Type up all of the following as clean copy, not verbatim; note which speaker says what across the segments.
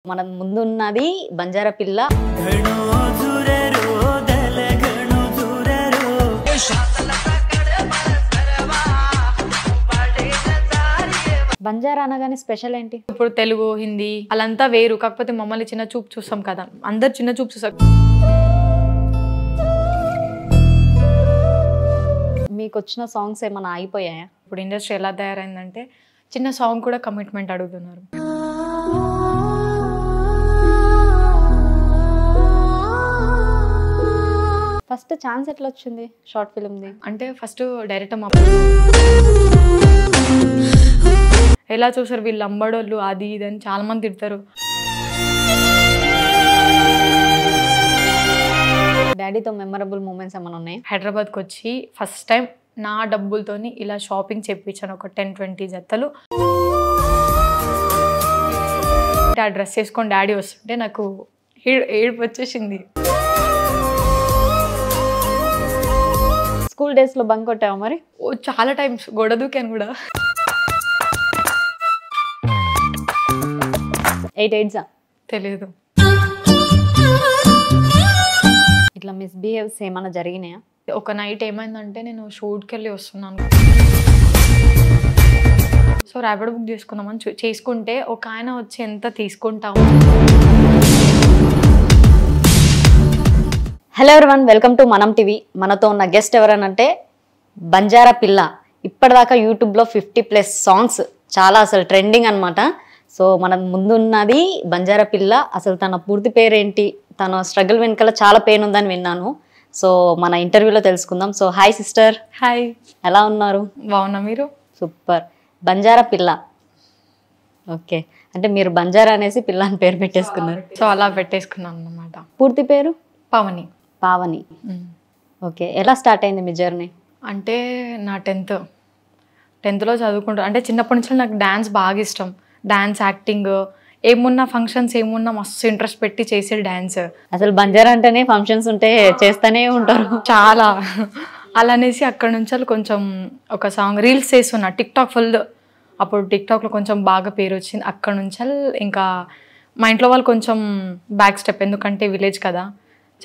Speaker 1: మన ముందున్నది బంజారా పిల్ల. బంజారా అనగానే స్పెషల్ ఏంటి?
Speaker 2: ఇప్పుడు తెలుగు హిందీ అలంతా వేరు, కాకపోతే మమ్మల్ని చిన్న చూపు చూస్తాం కదా, అందరు చిన్న చూపు చూస్తారు.
Speaker 1: మీకు వచ్చిన సాంగ్స్ ఏమైనా అయిపోయాయా?
Speaker 2: ఇప్పుడు ఇండస్ట్రీ ఎలా తయారైందంటే చిన్న సాంగ్ కూడా కమిట్మెంట్ అడుగుతున్నారు.
Speaker 1: ఫస్ట్ ఛాన్స్ ఎట్లా వచ్చింది షార్ట్ ఫిల్మ్ది?
Speaker 2: అంటే ఫస్ట్ డైరెక్ట్ ఎలా చూసారు వీళ్ళు అంబడోళ్ళు అది ఇది అని చాలా మంది తిడతారు.
Speaker 1: డాడీతో మెమరబుల్ మూమెంట్స్ ఏమైనా ఉన్నాయి?
Speaker 2: హైదరాబాద్కి వచ్చి ఫస్ట్ టైం నా డబ్బులతోని ఇలా షాపింగ్ చేయించాను, ఒక 10-20 జతలు. ఆ డ్రెస్ వేసుకొని డాడీ వస్తుంటే నాకు ఏడుపు వచ్చేసింది.
Speaker 1: స్కూల్ డేస్ లో బంక్ కొట్టావా మరి?
Speaker 2: ఓ చాలా టైమ్స్ గొడవ దూకాను కూడా.
Speaker 1: 8 8
Speaker 2: తెలియదు.
Speaker 1: ఇట్లా మిస్బిహేవ్స్ ఏమైనా జరిగినాయా?
Speaker 2: ఒక నైట్ ఏమైందంటే నేను షూట్కి వెళ్ళి వస్తున్నాను, సో ర్యాపిడో బుక్ చేసుకున్నామని చేసుకుంటే ఒక ఆయన వచ్చి ఎంత తీసుకుంటాము.
Speaker 1: హలో ఎవరీవన్, వెల్కమ్ టు మనం టీవీ. మనతో ఉన్న గెస్ట్ ఎవరనంటే బంజారా పిల్ల. ఇప్పటిదాకా యూట్యూబ్లో 50+ సాంగ్స్, చాలా అసలు ట్రెండింగ్ అనమాట. సో మన ముందున్నది బంజారా పిల్ల. అసలు తన పూర్తి పేరేంటి, తన స్ట్రగుల్ వెనకాల చాలా పెయిన్ ఉందని విన్నాను. సో మన ఇంటర్వ్యూలో తెలుసుకుందాం. So hi sister.
Speaker 2: హాయ్,
Speaker 1: ఎలా ఉన్నారు?
Speaker 2: బాగున్నా, మీరు?
Speaker 1: సూపర్. బంజారా పిల్ల, ఓకే. అంటే మీరు బంజారా అనేసి పిల్ల అని పేరు పెట్టేసుకున్నారు?
Speaker 2: సో అలా పెట్టేసుకున్నాను అన్నమాట.
Speaker 1: పూర్తి పేరు?
Speaker 2: పవని.
Speaker 1: పావని. ఓకే. ఎలా స్టార్ట్ అయింది మీ జర్నీ?
Speaker 2: అంటే నా 10th చదువుకుంటా, అంటే చిన్నప్పటి నుంచి నాకు డ్యాన్స్ బాగా ఇష్టం. డ్యాన్స్, యాక్టింగ్, ఏమున్నా ఫంక్షన్స్ ఏమున్నా మస్తు ఇంట్రెస్ట్ పెట్టి చేసే డ్యాన్స్.
Speaker 1: అసలు బంజారా అంటేనే ఫంక్షన్స్ ఉంటే చేస్తూనే ఉంటారు
Speaker 2: చాలా. అలా అనేసి అక్కడ నుంచి కొంచెం ఒక సాంగ్ రీల్స్ చేస్తున్నా, టిక్టాక్ ఫుల్. అప్పుడు టిక్టాక్లో కొంచెం బాగా పేరు వచ్చింది. అక్కడ నుంచి ఇంకా మా ఇంట్లో వాళ్ళు కొంచెం బ్యాక్ స్టెప్, ఎందుకంటే విలేజ్ కదా,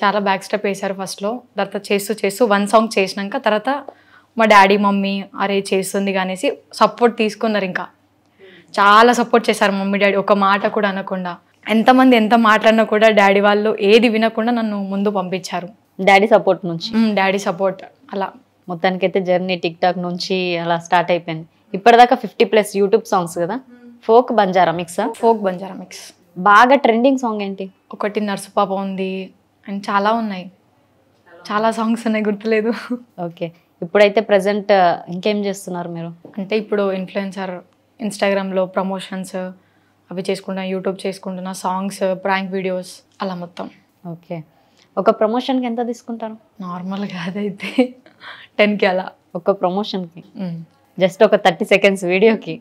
Speaker 2: చాలా బ్యాక్ స్టెప్ వేశారు ఫస్ట్లో. తర్వాత చేస్తూ 1 సాంగ్ చేసినాక తర్వాత మా డాడీ మమ్మీ అరే చేస్తుంది అనేసి సపోర్ట్ తీసుకున్నారు. ఇంకా చాలా సపోర్ట్ చేశారు మమ్మీ డాడీ, ఒక మాట కూడా అనకుండా. ఎంతమంది ఎంత మాట్లాడినా కూడా డాడీ వాళ్ళు ఏది వినకుండా నన్ను ముందు పంపించారు.
Speaker 1: డాడీ సపోర్ట్ నుంచి?
Speaker 2: Daddy support. అలా
Speaker 1: మొత్తానికైతే జర్నీ టిక్టాక్ నుంచి అలా స్టార్ట్ అయిపోయింది. ఇప్పటిదాకా 50+ యూట్యూబ్ సాంగ్స్ కదా. Folk Banjara mix?
Speaker 2: Folk Banjara mix.
Speaker 1: బాగా ట్రెండింగ్ సాంగ్ ఏంటి?
Speaker 2: ఒకటి నర్సుపాప ఉంది అండ్ చాలా ఉన్నాయి, చాలా సాంగ్స్ ఉన్నాయి, గుర్తులేదు.
Speaker 1: ఓకే. ఇప్పుడైతే ప్రజెంట్ ఇంకేం చేస్తున్నారు మీరు?
Speaker 2: అంటే ఇప్పుడు ఇన్ఫ్లుయెన్సర్, ఇన్స్టాగ్రామ్లో ప్రమోషన్స్ అవి చేసుకుంటున్నా, యూట్యూబ్ చేసుకుంటున్నా, సాంగ్స్, ప్రాంక్ వీడియోస్, అలా మొత్తం.
Speaker 1: ఓకే. ఒక ప్రమోషన్కి ఎంత తీసుకుంటారు?
Speaker 2: నార్మల్గా అదైతే 10K అలా.
Speaker 1: ఒక ప్రమోషన్కి? జస్ట్ ఒక 30 seconds వీడియోకి?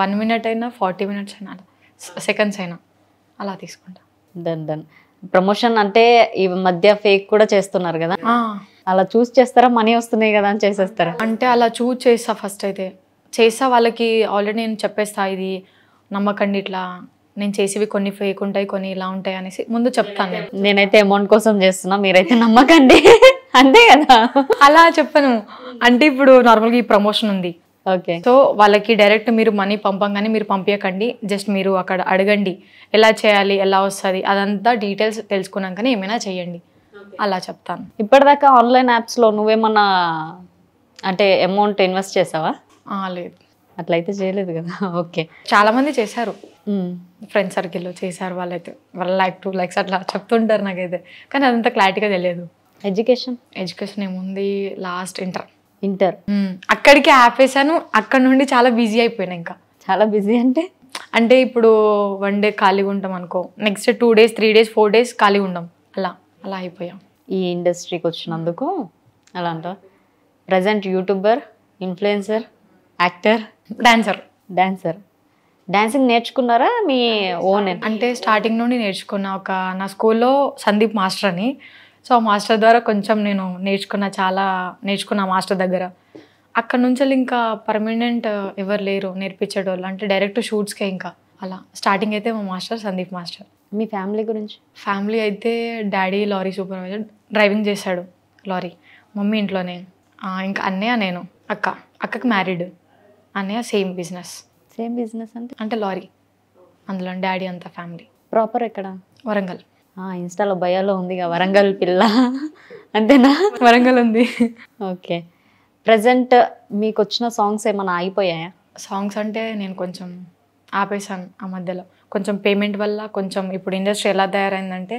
Speaker 2: 1 minute అయినా 40 minutes అయినా అలా, సెకండ్స్ అయినా అలా తీసుకుంటా.
Speaker 1: డన్. ప్రమోషన్ అంటే ఈ మధ్య ఫేక్ కూడా చేస్తున్నారు కదా, అలా చూస్ చేస్తారా? మనీ వస్తున్నాయి కదా అని చేసేస్తారా?
Speaker 2: అంటే అలా చూస్ చేస్తా. ఫస్ట్ అయితే చేస్తా, వాళ్ళకి ఆల్రెడీ నేను చెప్పేస్తా, ఇది నమ్మకండి, ఇట్లా నేను చేసేవి కొన్ని ఫేక్ ఉంటాయి, కొన్ని ఇలా ఉంటాయి అనేసి ముందు చెప్తాను.
Speaker 1: నేనైతే అమౌంట్ కోసం చేస్తున్నా, మీరైతే నమ్మకండి అంతే కదా.
Speaker 2: అలా చెప్పను. అంటే ఇప్పుడు నార్మల్గా ఈ ప్రమోషన్ ఉంది,
Speaker 1: ఓకే,
Speaker 2: సో వాళ్ళకి డైరెక్ట్ మీరు మనీ పంపంగానే మీరు పంపించకండి, జస్ట్ మీరు అక్కడ అడగండి ఎలా చేయాలి, ఎలా వస్తుంది, అదంతా డీటెయిల్స్ తెలుసుకున్నాకనే ఏమైనా చేయండి, అలా చెప్తాను.
Speaker 1: ఇప్పటిదాకా ఆన్లైన్ యాప్స్లో నువ్వేమన్నా అంటే అమౌంట్ ఇన్వెస్ట్ చేసావా?
Speaker 2: లేదు,
Speaker 1: అట్లయితే చేయలేదు కదా. ఓకే.
Speaker 2: చాలా మంది చేశారు, ఫ్రెండ్ సర్కిల్లో చేశారు, వాళ్ళైతే వాళ్ళ likes అట్లా చెప్తుంటారు నాకైతే, కానీ అదంతా క్లారిటీగా తెలియదు. ఎడ్యుకేషన్ ఏముంది, లాస్ట్ ఇంటర్. అక్కడికి ఆపేసాను. అక్కడ నుండి చాలా బిజీ అయిపోయినా. ఇంకా
Speaker 1: చాలా బిజీ అంటే
Speaker 2: ఇప్పుడు 1 day ఖాళీగా ఉంటాం అనుకో, నెక్స్ట్ 2 days 3 days 4 days ఖాళీగా ఉంటాం, అలా అయిపోయాం.
Speaker 1: ఈ ఇండస్ట్రీకి వచ్చినందుకు అలా అంట. Present YouTuber, influencer, actor, dancer. Dancing నేర్చుకున్నారా మీ ఓన్?
Speaker 2: అంటే స్టార్టింగ్ నుండి నేర్చుకున్నా. నా స్కూల్లో సందీప్ మాస్టర్ అని, సో ఆ మాస్టర్ ద్వారా కొంచెం నేను చాలా నేర్చుకున్నా మాస్టర్ దగ్గర. అక్కడ నుంచి ఇంకా పర్మనెంట్ ఎవరు లేరు నేర్పించేటోళ్ళు, అంటే డైరెక్ట్ షూట్స్కే ఇంకా అలా. స్టార్టింగ్ అయితే మా మాస్టర్ సందీప్ మాస్టర్.
Speaker 1: మీ ఫ్యామిలీ గురించి?
Speaker 2: ఫ్యామిలీ అయితే డాడీ లారీ సూపర్వైజర్, డ్రైవింగ్ చేశాడు లారీ. మమ్మీ ఇంట్లోనే. ఇంకా అన్నయ్య, నేను, అక్కకి మ్యారీడ్. అన్నయ్య సేమ్ బిజినెస్.
Speaker 1: సేమ్ బిజినెస్
Speaker 2: అంటే లారీ. అందులో డాడీ అంతా ఫ్యామిలీ.
Speaker 1: ప్రాపర్ ఎక్కడ?
Speaker 2: వరంగల్.
Speaker 1: ఇన్స్టాలో బయోలో ఉందిగా వరంగల్ పిల్ల, అంతేనా?
Speaker 2: వరంగల్ ఉంది.
Speaker 1: ఓకే. ప్రజెంట్ మీకు వచ్చిన సాంగ్స్ ఏమైనా ఆగిపోయాయా?
Speaker 2: సాంగ్స్ అంటే నేను కొంచెం ఆపేసాను ఆ మధ్యలో. కొంచెం పేమెంట్ వల్ల, కొంచెం ఇప్పుడు ఇండస్ట్రీ ఎలా తయారైందంటే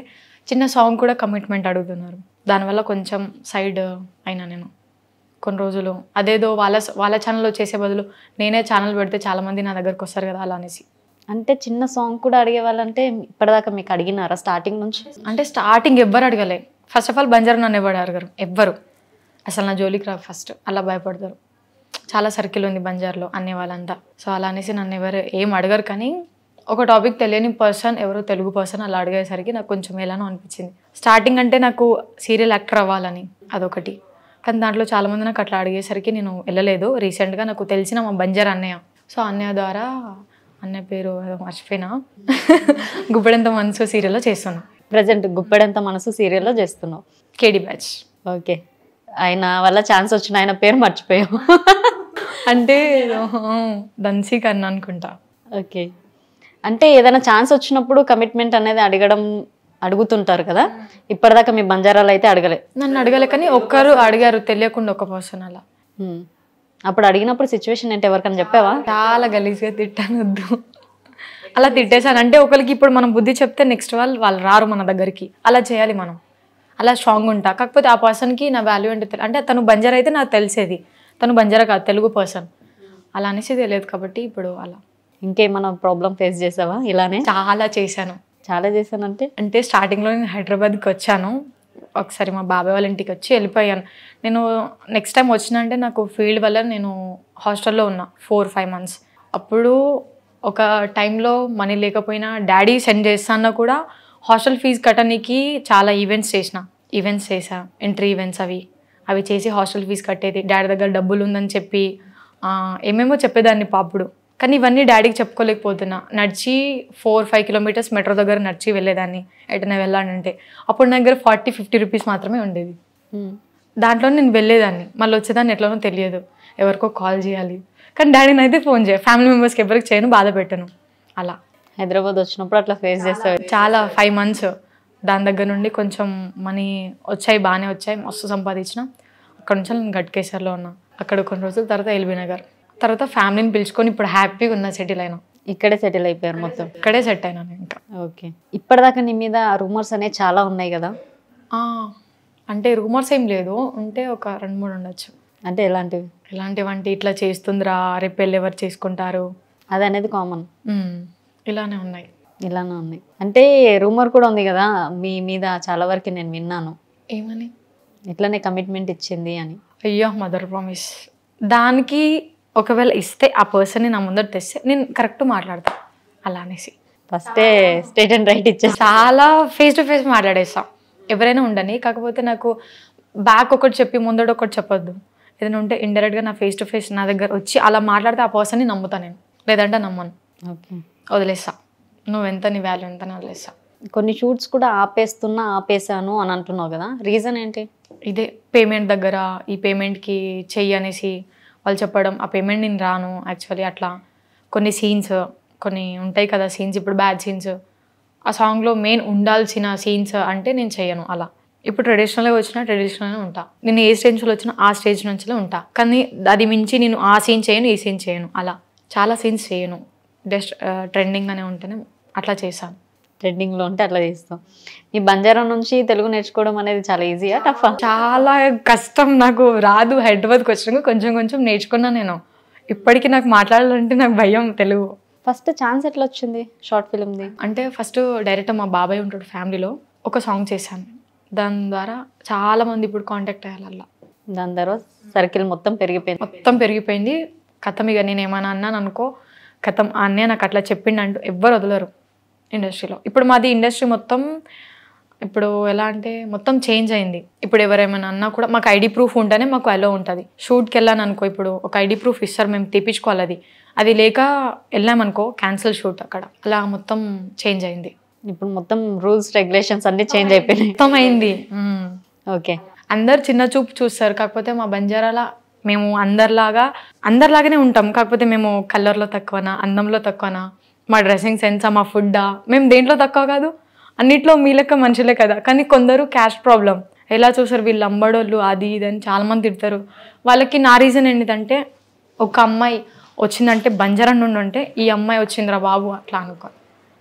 Speaker 2: చిన్న సాంగ్ కూడా కమిట్మెంట్ అడుగుతున్నారు. దానివల్ల కొంచెం సైడ్ అయినా నేను కొన్ని రోజులు. అదేదో వాళ్ళ ఛానల్లో చేసే బదులు నేనే ఛానల్ పెడితే చాలామంది నా దగ్గరకు వస్తారు కదా, అలా అనేసి.
Speaker 1: అంటే చిన్న సాంగ్ కూడా అడిగే వాళ్ళంటే ఇప్పటిదాకా మీకు అడిగినారా స్టార్టింగ్ నుంచి?
Speaker 2: అంటే స్టార్టింగ్ ఎవ్వరు అడగలే. ఫస్ట్ ఆఫ్ ఆల్ బంజారా నన్ను ఎవరు అడగరు, ఎవ్వరు. అసలు నా జోలికి రా ఫస్ట్, అలా భయపడతారు. చాలా సర్కిల్ ఉంది బంజార్లో అనే వాళ్ళంతా. సో అలా అనేసి నన్ను ఎవరు ఏం అడగరు. కానీ ఒక టాపిక్ తెలియని పర్సన్, ఎవరో తెలుగు పర్సన్ అలా అడిగేసరికి నాకు కొంచెం ఎలానో అనిపించింది. స్టార్టింగ్ అంటే నాకు సీరియల్ యాక్టర్ అవ్వాలని అదొకటి. కానీ దాంట్లో చాలామంది నాకు అట్లా అడిగేసరికి నేను వెళ్ళలేదు. రీసెంట్గా నాకు తెలిసిన మా బంజారా అన్నయ్య, సో అన్నయ్య ద్వారా, అన్నయ్య పేరు మర్చిపోయినా, గుప్పెడంత మనసు సీరియల్లో చేస్తున్నాను.
Speaker 1: ప్రజెంట్ గుప్పెడంత మనసు సీరియల్లో చేస్తున్నావు.
Speaker 2: కేడి బ్యాచ్.
Speaker 1: ఓకే. ఆయన వల్ల ఛాన్స్ వచ్చిన ఆయన పేరు మర్చిపోయావు.
Speaker 2: అంటే ధన్సీ కన్నా అనుకుంటా.
Speaker 1: ఓకే. అంటే ఏదైనా ఛాన్స్ వచ్చినప్పుడు కమిట్మెంట్ అనేది అడుగుతుంటారు కదా, ఇప్పటిదాకా మీ బంజారాలు అయితే అడగలే?
Speaker 2: నన్ను అడగలే, కానీ ఒక్కరు అడిగారు తెలియకుండా, ఒక పర్సన్ అలా.
Speaker 1: అప్పుడు అడిగినప్పుడు సిచ్యువేషన్ ఏంటి, ఎవరికైనా చెప్పావా?
Speaker 2: చాలా గలీజ్గా తిట్టాను, వద్దు అలా తిట్టేశాను. అంటే ఒకరికి ఇప్పుడు మనం బుద్ధి చెప్తే నెక్స్ట్ వాళ్ళు రారు మన దగ్గరికి. అలా చేయాలి మనం, అలా స్ట్రాంగ్ ఉంటా. కాకపోతే ఆ పర్సన్కి నా వాల్యూ అంటే తను బంజారా అయితే నాకు తెలిసేది, తను బంజారా కాదు, తెలుగు పర్సన్. అలా అనేసి తెలియదు కాబట్టి ఇప్పుడు అలా.
Speaker 1: ఇంకేమైనా ప్రాబ్లం ఫేస్ చేసావా ఇలానే?
Speaker 2: చాలా చేశాను.
Speaker 1: చాలా చేశానంటే
Speaker 2: స్టార్టింగ్లో నేను హైదరాబాద్కి వచ్చాను. ఒకసారి మా బాబాయ్ వాళ్ళ ఇంటికి వచ్చి వెళ్ళిపోయాను. నేను నెక్స్ట్ టైం వచ్చినంటే నాకు ఫీల్డ్ వల్ల నేను హాస్టల్లో ఉన్నా 4-5 months. అప్పుడు ఒక టైంలో మనీ లేకపోయినా డాడీ సెండ్ చేస్తాన్నా కూడా హాస్టల్ ఫీజు కట్టడానికి చాలా ఈవెంట్స్ చేసా, ఎంట్రీ ఈవెంట్స్ అవి చేసి హాస్టల్ ఫీజు కట్టేది. డాడీ దగ్గర డబ్బులు ఉందని చెప్పి ఏమేమో చెప్పేదాన్ని పాపుడు. కానీ ఇవన్నీ డాడీకి చెప్పుకోలేకపోతున్నా. నడిచి 4-5 kilometers మెట్రో దగ్గర నడిచి వెళ్ళేదాన్ని ఎటైనా వెళ్ళానంటే. అప్పుడు నా దగ్గర 40-50 రూపీస్ మాత్రమే ఉండేది. దాంట్లో నేను వెళ్ళేదాన్ని, మళ్ళీ వచ్చేదాన్ని ఎట్లనో తెలియదు, ఎవరికో కాల్ చేయాలి. కానీ డాడీని అయితే ఫోన్ చేయాలి, ఫ్యామిలీ మెంబర్స్కి ఎవరికి చేయను, బాధ పెట్టను. అలా
Speaker 1: హైదరాబాద్ వచ్చినప్పుడు అట్లా ఫేస్ చేస్తావు?
Speaker 2: చాలా 5 months. దాని దగ్గర నుండి కొంచెం మనీ వచ్చాయి, బాగానే వచ్చాయి, మస్తు సంపాదించిన. అక్కడ నుంచి నేను గట్కేసర్లో ఉన్నా. అక్కడ కొన్ని రోజుల తర్వాత ఎల్బీ నగర్, తర్వాత ఫ్యామిలీని పిలుచుకొని ఇప్పుడు హ్యాపీగా ఉన్నా, సెటిల్ అయినా.
Speaker 1: ఇక్కడే సెటిల్ అయిపోయారు మొత్తం?
Speaker 2: ఇక్కడే సెట్ అయినాను ఇంకా.
Speaker 1: ఓకే. ఇప్పటిదాకా నీ మీద రూమర్స్ అనేవి చాలా ఉన్నాయి కదా?
Speaker 2: అంటే రూమర్స్ ఏం లేదు, ఉంటే ఒక 2-3 ఉండొచ్చు.
Speaker 1: అంటే ఎలాంటివంటే
Speaker 2: ఇట్లా చేస్తుందిరా, రేపు పెళ్ళి ఎవరు చేసుకుంటారు,
Speaker 1: అది అనేది కామన్.
Speaker 2: ఇలానే ఉన్నాయి.
Speaker 1: అంటే రూమర్ కూడా ఉంది కదా మీ మీద, చాలా వరకు నేను విన్నాను.
Speaker 2: ఏమని?
Speaker 1: ఇట్లానే కమిట్మెంట్ ఇచ్చింది అని.
Speaker 2: అయ్యో, మదర్ ప్రామిస్. దానికి ఒకవేళ ఇస్తే ఆ పర్సన్ని నా ముందర తెస్తే నేను కరెక్ట్ మాట్లాడతా. అలా అనేసి
Speaker 1: ఫస్టే స్టేట్ అండ్ రైట్ ఇచ్చే,
Speaker 2: చాలా ఫేస్ టు ఫేస్ మాట్లాడేస్తాం. ఎవరైనా ఉండని, కాకపోతే నాకు బ్యాక్ ఒకటి చెప్పి ముందడ ఒకటి చెప్పొద్దు. ఏదైనా ఉంటే ఇండైరెక్ట్గా నా ఫేస్ టు ఫేస్ నా దగ్గర వచ్చి అలా మాట్లాడితే ఆ పర్సన్ని నమ్ముతా నేను, లేదంటే నమ్మను.
Speaker 1: ఓకే.
Speaker 2: వదిలేస్తా, నువ్వెంత, నీ వాల్యూ ఎంత అని వదిలేస్తా.
Speaker 1: కొన్ని షూట్స్ కూడా ఆపేసాను అని అంటున్నావు కదా, రీజన్ ఏంటి?
Speaker 2: ఇదే పేమెంట్ దగ్గర, ఈ పేమెంట్కి చెయ్యి అనేసి వాళ్ళు చెప్పడం, ఆ పేమెంట్ నేను రాను యాక్చువల్లీ. అట్లా కొన్ని సీన్స్ కొన్ని ఉంటాయి కదా, సీన్స్ ఇప్పుడు బ్యాడ్ సీన్స్, ఆ సాంగ్లో మెయిన్ ఉండాల్సిన సీన్స్ అంటే నేను చెయ్యను. అలా ఇప్పుడు ట్రెడిషనల్గా వచ్చినా ట్రెడిషనల్గా ఉంటా, నేను ఏ స్టేజ్లో వచ్చినా ఆ స్టేజ్ నుంచిలో ఉంటా. కానీ అది మించి నేను ఆ సీన్ చేయను, ఈ సీన్ చేయను, అలా చాలా సీన్స్ చేయను. జస్ట్ ట్రెండింగ్ అనే ఉంటేనే అట్లా చేశాను.
Speaker 1: ట్రెండింగ్లో ఉంటే అట్లా చేస్తాం. ఈ బంజారా నుంచి తెలుగు నేర్చుకోవడం అనేది చాలా ఈజీయా టఫా?
Speaker 2: చాలా కష్టం, నాకు రాదు. హైదరాబాద్కి వచ్చినాక కొంచెం కొంచెం నేర్చుకున్నా నేను. ఇప్పటికీ నాకు మాట్లాడాలంటే నాకు భయం తెలుగు.
Speaker 1: ఫస్ట్ ఛాన్స్ ఎట్లా వచ్చింది షార్ట్ ఫిల్మ్ది?
Speaker 2: అంటే ఫస్ట్ డైరెక్ట్ మా బాబాయ్ ఉంటాడు ఫ్యామిలీలో, ఒక సాంగ్ చేశాను. దాని ద్వారా చాలా మంది ఇప్పుడు కాంటాక్ట్ అయ్యాలి. అలా
Speaker 1: దాని తర్వాత సర్కిల్ మొత్తం
Speaker 2: పెరిగిపోయింది. కథం ఇక నేను ఏమైనా అన్నాను అనుకో, కథం అన్నయ్య నాకు అట్లా చెప్పిండంటూ ఎవ్వరు వదలరు ఇండస్ట్రీలో. ఇప్పుడు మాది ఇండస్ట్రీ మొత్తం ఇప్పుడు ఎలా అంటే మొత్తం చేంజ్ అయింది. ఇప్పుడు ఎవరేమైనా అన్నా కూడా మాకు ఐడి ప్రూఫ్ ఉంటేనే మాకు అలో ఉంటుంది. షూట్కి వెళ్ళాను అనుకో, ఇప్పుడు ఒక ఐడి ప్రూఫ్ ఇస్తారు, మేము తెప్పించుకోవాలి. అది లేక వెళ్ళామనుకో క్యాన్సిల్ షూట్ అక్కడ. అలా మొత్తం చేంజ్ అయింది.
Speaker 1: ఇప్పుడు మొత్తం రూల్స్ రెగ్యులేషన్స్ అన్ని చేంజ్ అయిపోయినాయి.
Speaker 2: మొత్తం అయింది.
Speaker 1: ఓకే.
Speaker 2: అందరు చిన్న చూపు చూస్తారు. కాకపోతే మా బంజారాల మేము అందరిలాగానే ఉంటాం. కాకపోతే మేము కలర్లో తక్కువనా, అందంలో తక్కువనా, మా డ్రెస్సింగ్ సెన్సా, మా ఫుడ్డా, మేము దేంట్లో తక్కువ కాదు, అన్నిట్లో మీ లెక్క మనుషులే కదా. కానీ కొందరు క్యాస్ట్ ప్రాబ్లం ఎలా చూసారు, వీళ్ళు అంబడోళ్ళు అది ఇది అని చాలామంది తిడతారు. వాళ్ళకి నా రీజన్ ఏంటిదంటే, ఒక అమ్మాయి వచ్చిందంటే బంజారా నుండి ఉంటే ఈ అమ్మాయి వచ్చిందిరా బాబు అట్లా అనుకో,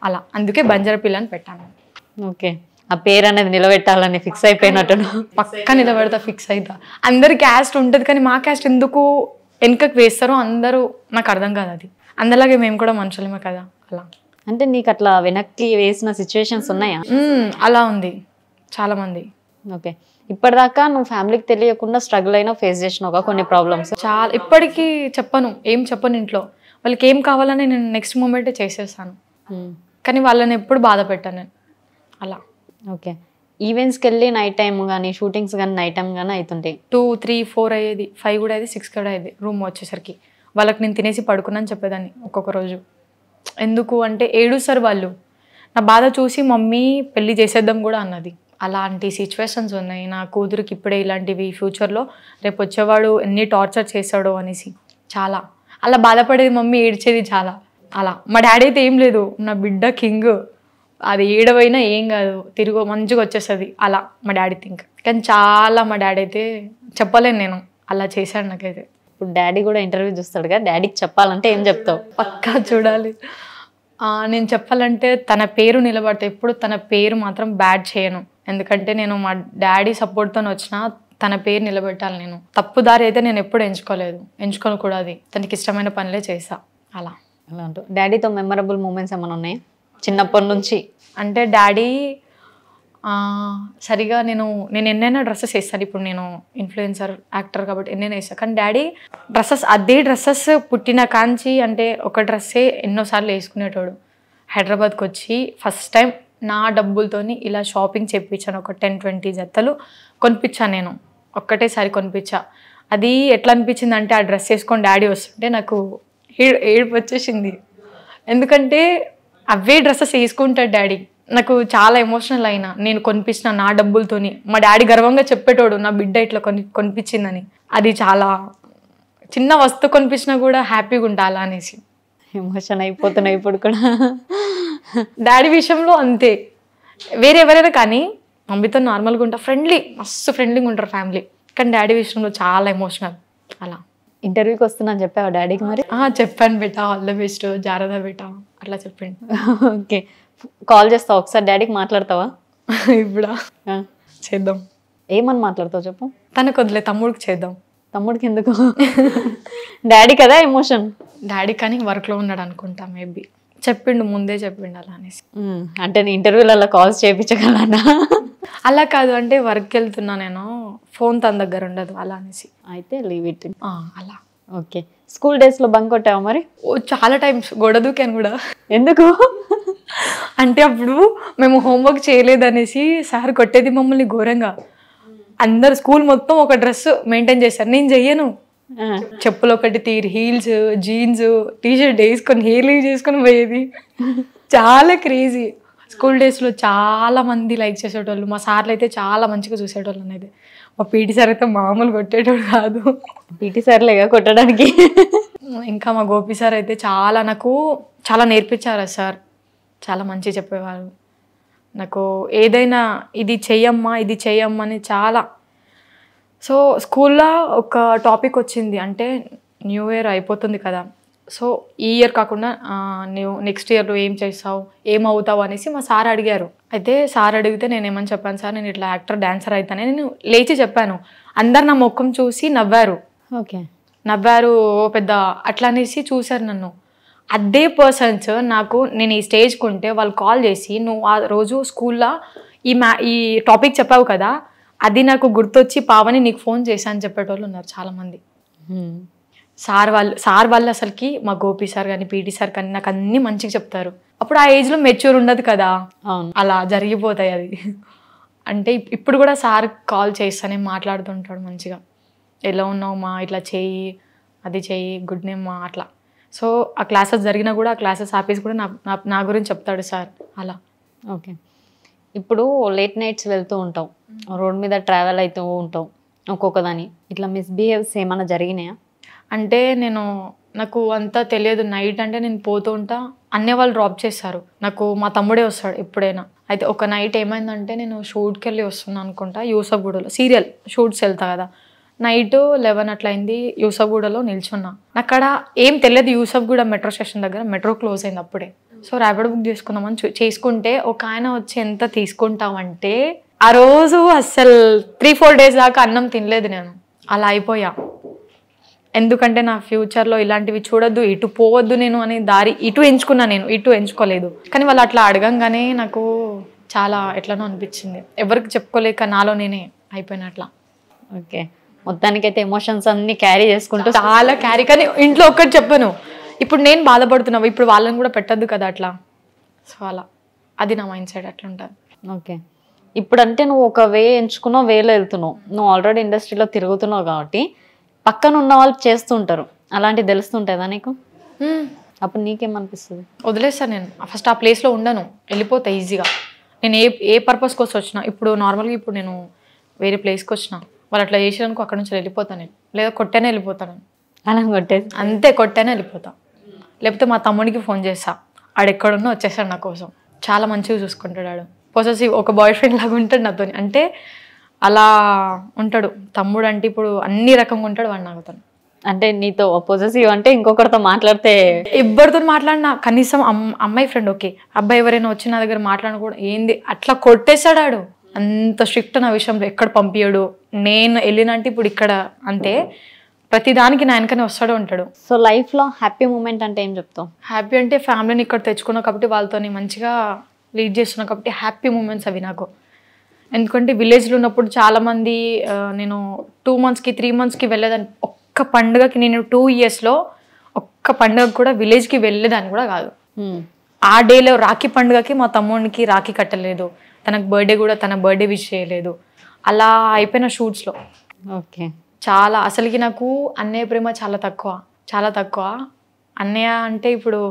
Speaker 2: అలా అందుకే బంజారా పిల్ల అని పెట్టాను.
Speaker 1: ఓకే. ఆ పేరు అనేది నిలబెట్టాలని ఫిక్స్ అయిపోయినట్టు.
Speaker 2: పక్కా నిలబెడతా, ఫిక్స్ అవుతా. అందరి క్యాస్ట్ ఉంటుంది కానీ మా క్యాస్ట్ ఎందుకు వెనుకకు వేస్తారో అందరూ నాకు అర్థం కాదు. అది అందరిలాగే మేము కూడా మనుషులమే కదా. అలా
Speaker 1: అంటే నీకు అట్లా వెనక్కి వేసిన సిచ్యువేషన్స్ ఉన్నాయా?
Speaker 2: అలా ఉంది చాలా మంది.
Speaker 1: ఓకే. ఇప్పటిదాకా నువ్వు ఫ్యామిలీకి తెలియకుండా స్ట్రగుల్ అయినా ఫేస్ చేసినావు కొన్ని ప్రాబ్లమ్స్?
Speaker 2: చాలా. ఇప్పటికీ చెప్పను, ఏం చెప్పను ఇంట్లో. వాళ్ళకి ఏం కావాలని నేను నెక్స్ట్ మూమెంటే చేసేస్తాను. కానీ వాళ్ళని ఎప్పుడు బాధ పెట్టాను నేను. అలా.
Speaker 1: ఓకే. ఈవెంట్స్కి వెళ్ళి నైట్ టైం కానీ షూటింగ్స్ కానీ నైట్ టైం కానీ అవుతుంటాయి.
Speaker 2: 2, 3, 4 అయ్యేది, 5 కూడా అయ్యేది, 6 కూడా అయ్యేది రూమ్ వచ్చేసరికి. వాళ్ళకి నేను తినేసి పడుకున్నాను చెప్పేదాన్ని ఒక్కొక్క రోజు. ఎందుకు అంటే ఏడుస్తారు వాళ్ళు. నా బాధ చూసి మమ్మీ పెళ్ళి చేసేద్దాం కూడా అన్నది. అలాంటి సిచ్యువేషన్స్ ఉన్నాయి. నా కూతురికి ఇప్పుడే ఇలాంటివి, ఫ్యూచర్లో రేపు వచ్చేవాడు ఎన్ని టార్చర్ చేశాడో అనేసి చాలా అలా బాధపడేది మమ్మీ, ఏడ్చేది చాలా. అలా మా డాడీ అయితే ఏం లేదు, నా బిడ్డ కింగ్, అది ఏడవైనా ఏం కాదు, తిరిగి మంచిగా వచ్చేస్తుంది అలా మా డాడీ థింక్. కానీ చాలా మా డాడీ అయితే చెప్పలేను నేను, అలా చేశాడు నాకైతే.
Speaker 1: ఇప్పుడు డాడీ కూడా ఇంటర్వ్యూ చూస్తాడు కదా, డాడీకి చెప్పాలంటే ఏం చెప్తావు?
Speaker 2: పక్కా చూడాలి. నేను చెప్పాలంటే తన పేరు నిలబడతా, ఎప్పుడు తన పేరు మాత్రం బ్యాడ్ చేయను. ఎందుకంటే నేను మా డాడీ సపోర్ట్తో వచ్చిన తన పేరు నిలబెట్టాలి. నేను తప్పుదారి అయితే నేను ఎప్పుడు ఎంచుకోను కూడా. అది తనకి ఇష్టమైన పనులే చేసా. అలా
Speaker 1: అలా అంటూ డాడీతో మెమరబుల్ మూమెంట్స్ ఏమైనా ఉన్నాయా చిన్నప్పటి నుంచి?
Speaker 2: అంటే డాడీ సరిగా నేను ఎన్నైనా డ్రెస్సెస్ వేస్తాను. ఇప్పుడు నేను ఇన్ఫ్లుయెన్సర్ యాక్టర్ కాబట్టి ఎన్నైనా వేస్తాను. కానీ డాడీ అదే డ్రెస్సెస్ పుట్టిన కాంచి అంటే ఒక డ్రెస్సే ఎన్నోసార్లు వేసుకునేటోడు. హైదరాబాద్కి వచ్చి ఫస్ట్ టైం నా డబ్బులతోని ఇలా షాపింగ్ చేయించాను. ఒక 10-20 జతలు కొనిపించాను నేను, ఒక్కటేసారి కొనిపించా. అది ఎట్లా అనిపించింది అంటే, ఆ డ్రెస్ వేసుకొని డాడీ వస్తుంటే నాకు ఏడుపు వచ్చేసింది. ఎందుకంటే అవే డ్రెస్సెస్ వేసుకుంటాడు డాడీ. నాకు చాలా ఎమోషనల్ అయినా, నేను కొనిపించిన నా డబ్బులతోని. మా డాడీ గర్వంగా చెప్పేటోడు, నా బిడ్డ ఇట్లా కొనిపించిందని. అది చాలా చిన్న వస్తువు కొనిపించినా కూడా హ్యాపీగా ఉంటా అలా అనేసి.
Speaker 1: ఎమోషన్ అయిపోతున్నాయి ఇప్పుడు కూడా.
Speaker 2: డాడీ విషయంలో అంతే. వేరే ఎవరైనా కానీ మమ్మీతో నార్మల్గా ఉంటా, మస్తు ఫ్రెండ్లీగా ఉంటారు ఫ్యామిలీ. కానీ డాడీ విషయంలో చాలా ఎమోషనల్. అలా.
Speaker 1: ఇంటర్వ్యూకి వస్తున్నాను చెప్పావా డాడీకి మరి?
Speaker 2: చెప్పాను బేటా, ఆల్ ద బెస్ట్, జాగ్రత్త బేటా అట్లా చెప్పండి.
Speaker 1: ఓకే. కాల్ చేస్తావా ఒకసారి డాడీకి, మాట్లాడతావా?
Speaker 2: ఇప్పుడా చేద్దాం.
Speaker 1: ఏమని మాట్లాడతావు చెప్పు?
Speaker 2: తనకు వదిలే, తమ్ముడికి చేద్దాం.
Speaker 1: తమ్ముడికి ఎందుకు? డాడీ కదా ఎమోషన్.
Speaker 2: డాడీ కానీ వర్క్లో ఉన్నాడు అనుకుంటా, మేబీ ముందే చెప్పిండు అలా అనేసి.
Speaker 1: అంటే నేను ఇంటర్వ్యూలలో కాల్స్ చేయించగలనా?
Speaker 2: అలా కాదు, అంటే వర్క్కి వెళ్తున్నా నేను, ఫోన్ తన దగ్గర ఉండదు అలా అనేసి.
Speaker 1: అయితే లీవ్ ఇట్.
Speaker 2: అలా.
Speaker 1: ఓకే. స్కూల్ డేస్లో బంక్ కొట్టావా మరి?
Speaker 2: చాలా టైమ్స్ గొడవ దూకాను కూడా.
Speaker 1: ఎందుకు?
Speaker 2: అంటే అప్పుడు మేము హోంవర్క్ చేయలేదనేసి సార్ కొట్టేది మమ్మల్ని ఘోరంగా. అందరు స్కూల్ మొత్తం ఒక డ్రెస్ మెయింటైన్ చేశారు, నేను చెయ్యను. చెప్పులు ఒకటి తీరి, హీల్స్, జీన్స్, టీషర్ట్ వేసుకొని హెయిర్ లీవ్ చేసుకొని పోయేది. చాలా క్రేజీ. స్కూల్ డేస్లో చాలా మంది లైక్ చేసేటోళ్ళు. మా సార్లు అయితే చాలా మంచిగా చూసేటోళ్ళు అనేది. మా పీటీ సార్ అయితే మామూలు కొట్టేటోడు కాదు.
Speaker 1: పీటీ సార్లేగా కొట్టడానికి.
Speaker 2: ఇంకా మా గోపి సార్ అయితే నాకు చాలా నేర్పించారు సార్. చాలా మంచిగా చెప్పేవారు నాకు. ఏదైనా ఇది చెయ్యమ్మా అని చాలా. సో స్కూల్లో ఒక టాపిక్ వచ్చింది, అంటే న్యూ ఇయర్ అయిపోతుంది కదా, సో ఈ ఇయర్ కాకుండా నెక్స్ట్ ఇయర్లో ఏం చేస్తావు, ఏమవుతావు అనేసి మా సార్ అడిగారు. అయితే సార్ అడిగితే నేను ఏమని చెప్పాను, సార్ నేను ఇట్లా యాక్టర్, డాన్సర్ అవుతానే నేను లేచి చెప్పాను. అందరు నా ముఖం చూసి నవ్వారు.
Speaker 1: ఓకే.
Speaker 2: నవ్వారు పెద్ద అట్లా అనేసి చూశారు నన్ను. అదే పర్సన్స్ నేను ఈ స్టేజ్కి ఉంటే వాళ్ళు కాల్ చేసి, నువ్వు ఆ రోజు స్కూల్లో ఈ టాపిక్ చెప్పావు కదా, అది నాకు గుర్తొచ్చి పావని నీకు ఫోన్ చేశాను చెప్పేటోళ్ళు ఉన్నారు చాలామంది. సార్ వాళ్ళు అసలుకి మా గోపి సార్ కానీ పీటీ సార్ కానీ నాకు అన్నీ మంచిగా చెప్తారు. అప్పుడు ఆ ఏజ్లో మెచ్యూర్ ఉండదు కదా, అలా జరిగిపోతాయి అది. అంటే ఇప్పుడు కూడా సార్ కాల్ చేస్తానే మాట్లాడుతుంటాడు మంచిగా, ఎలా ఉన్నావు మా, ఇట్లా చెయ్యి, అది చెయ్యి, గుడ్ నేమ్ మా అట్లా. సో ఆ క్లాసెస్ జరిగినా కూడా ఆ క్లాసెస్ ఆపేసి కూడా నా గురించి చెప్తాడు సార్. అలా
Speaker 1: ఓకే. ఇప్పుడు లేట్ నైట్స్ వెళ్తూ ఉంటాం, రోడ్ మీద ట్రావెల్ అవుతూ ఉంటాం ఒక్కొక్కదాని, ఇట్లా మిస్బిహేవ్స్ ఏమైనా జరిగినాయా?
Speaker 2: అంటే నాకు అంతా తెలియదు. నైట్ అంటే నేను పోతూ ఉంటా, అన్నీ వాళ్ళు డ్రాప్ చేస్తారు. నాకు మా తమ్ముడే వస్తాడు ఎప్పుడైనా. అయితే ఒక నైట్ ఏమైందంటే నేను షూట్కి వెళ్ళి వస్తున్నాను అనుకుంటా, యూసఫ్గూడలో సీరియల్ షూట్స్ వెళ్తా కదా. నైట్ 11 అట్లా అయింది. యూసఫ్గూడలో నిల్చున్నా. అక్కడ ఏం తెలియదు, యూసఫ్గూడ మెట్రో స్టేషన్ దగ్గర మెట్రో క్లోజ్ అయింది అప్పుడే. సో ర్యాపిడో బుక్ చేసుకుందామని చేసుకుంటే ఒక ఆయన వచ్చి ఎంత తీసుకుంటామంటే, ఆ రోజు అస్సలు 3-4 days దాకా అన్నం తినలేదు నేను. అలా అయిపోయా. ఎందుకంటే నా ఫ్యూచర్లో ఇలాంటివి చూడొద్దు, ఇటు పోవద్దు నేను అని దారి ఇటు ఎంచుకున్నా, నేను ఇటు ఎంచుకోలేదు. కానీ వాళ్ళు అట్లా అడగంగానే నాకు చాలా ఎట్లనో అనిపించింది. ఎవరికి చెప్పుకోలేక నాలో నేనే అయిపోయినట్లా.
Speaker 1: ఓకే, మొత్తానికైతే ఎమోషన్స్ అన్ని క్యారీ చేసుకుంటూ
Speaker 2: చాలా క్యారీ. కానీ ఇంట్లో ఒక్కటి చెప్పను, ఇప్పుడు నేను బాధపడుతున్నావు, ఇప్పుడు వాళ్ళని కూడా పెట్టద్దు కదా అట్లా. సో అలా అది నా మైండ్ సెట్ అట్లా ఉంటుంది.
Speaker 1: ఓకే, ఇప్పుడు అంటే నువ్వు ఒక వే ఎంచుకున్నావు, వేలో వెళ్తున్నావు, నువ్వు ఆల్రెడీ ఇండస్ట్రీలో తిరుగుతున్నావు కాబట్టి పక్కన ఉన్న వాళ్ళు చేస్తుంటారు, అలాంటివి తెలుస్తుంటుందా నీకు? అప్పుడు నీకేమనిపిస్తుంది?
Speaker 2: వదిలేస్తాను నేను ఫస్ట్ ఆ ప్లేస్లో ఉండను, వెళ్ళిపోతా ఈజీగా. నేను ఏ పర్పస్ కోసం వచ్చినా, ఇప్పుడు నార్మల్గా ఇప్పుడు నేను వేరే ప్లేస్కి వచ్చిన, వాళ్ళు అట్లా చేసేదానికి అక్కడ నుంచి వెళ్ళిపోతాను నేను, లేదా కొట్టేనే వెళ్ళిపోతాను నేను.
Speaker 1: అలా కొట్టేసి
Speaker 2: అంతే, కొట్టేనే వెళ్ళిపోతా. లేకపోతే మా తమ్ముడికి ఫోన్ చేస్తా, ఆడెక్కడున్నా వచ్చేసాడు నా కోసం. చాలా మంచిగా చూసుకుంటాడు ఆడు, పొసెసివ్, ఒక బాయ్ ఫ్రెండ్ లాగా ఉంటాడు నాతో. అంటే అలా ఉంటాడు తమ్ముడు. అంటే ఇప్పుడు అన్ని రకంగా ఉంటాడు వాడు నాతో.
Speaker 1: అంటే నీతో పొసెసివ్ అంటే ఇంకొకరితో మాట్లాడితే
Speaker 2: ఎవరితో మాట్లాడినా కనీసం అమ్మాయి ఫ్రెండ్ ఓకే, అబ్బాయి ఎవరైనా వచ్చి నా దగ్గర మాట్లాడకూడదు, ఏంది అట్లా కొట్టేశాడు ఆడు. అంత స్ట్రిక్ట్ నా విషయంలో, ఎక్కడ పంపించాడు. నేను వెళ్ళినంటే ఇప్పుడు ఇక్కడ అంతే, ప్రతిదానికి నా వెనకనే వస్తాడు ఉంటాడు.
Speaker 1: సో లైఫ్లో హ్యాపీ మూమెంట్ అంటే ఏం చెప్తావు?
Speaker 2: హ్యాపీ అంటే ఫ్యామిలీని ఇక్కడ తెచ్చుకున్నా కాబట్టి, వాళ్ళతో మంచిగా లీడ్ చేస్తున్నా కాబట్టి హ్యాపీ మూమెంట్స్ అవి నాకు. ఎందుకంటే విలేజ్లో ఉన్నప్పుడు చాలామంది, నేను 2 monthsకి 3 monthsకి వెళ్ళేదాన్ని. ఒక్క పండుగకి నేను 2 yearsలో ఒక్క పండుగకి కూడా విలేజ్కి వెళ్ళేదాన్ని కూడా కాదు. ఆ డేలో రాఖీ పండుగకి మా తమ్ముడికి రాఖీ కట్టలేదు, తనకు బర్త్డే కూడా తన బర్త్డే విష్ చేయలేదు. అలా అయిపోయిన షూట్స్లో.
Speaker 1: ఓకే,
Speaker 2: చాలా అసలుకి నాకు అన్నయ్య ప్రేమ చాలా తక్కువ, చాలా తక్కువ. అన్నయ్య అంటే ఇప్పుడు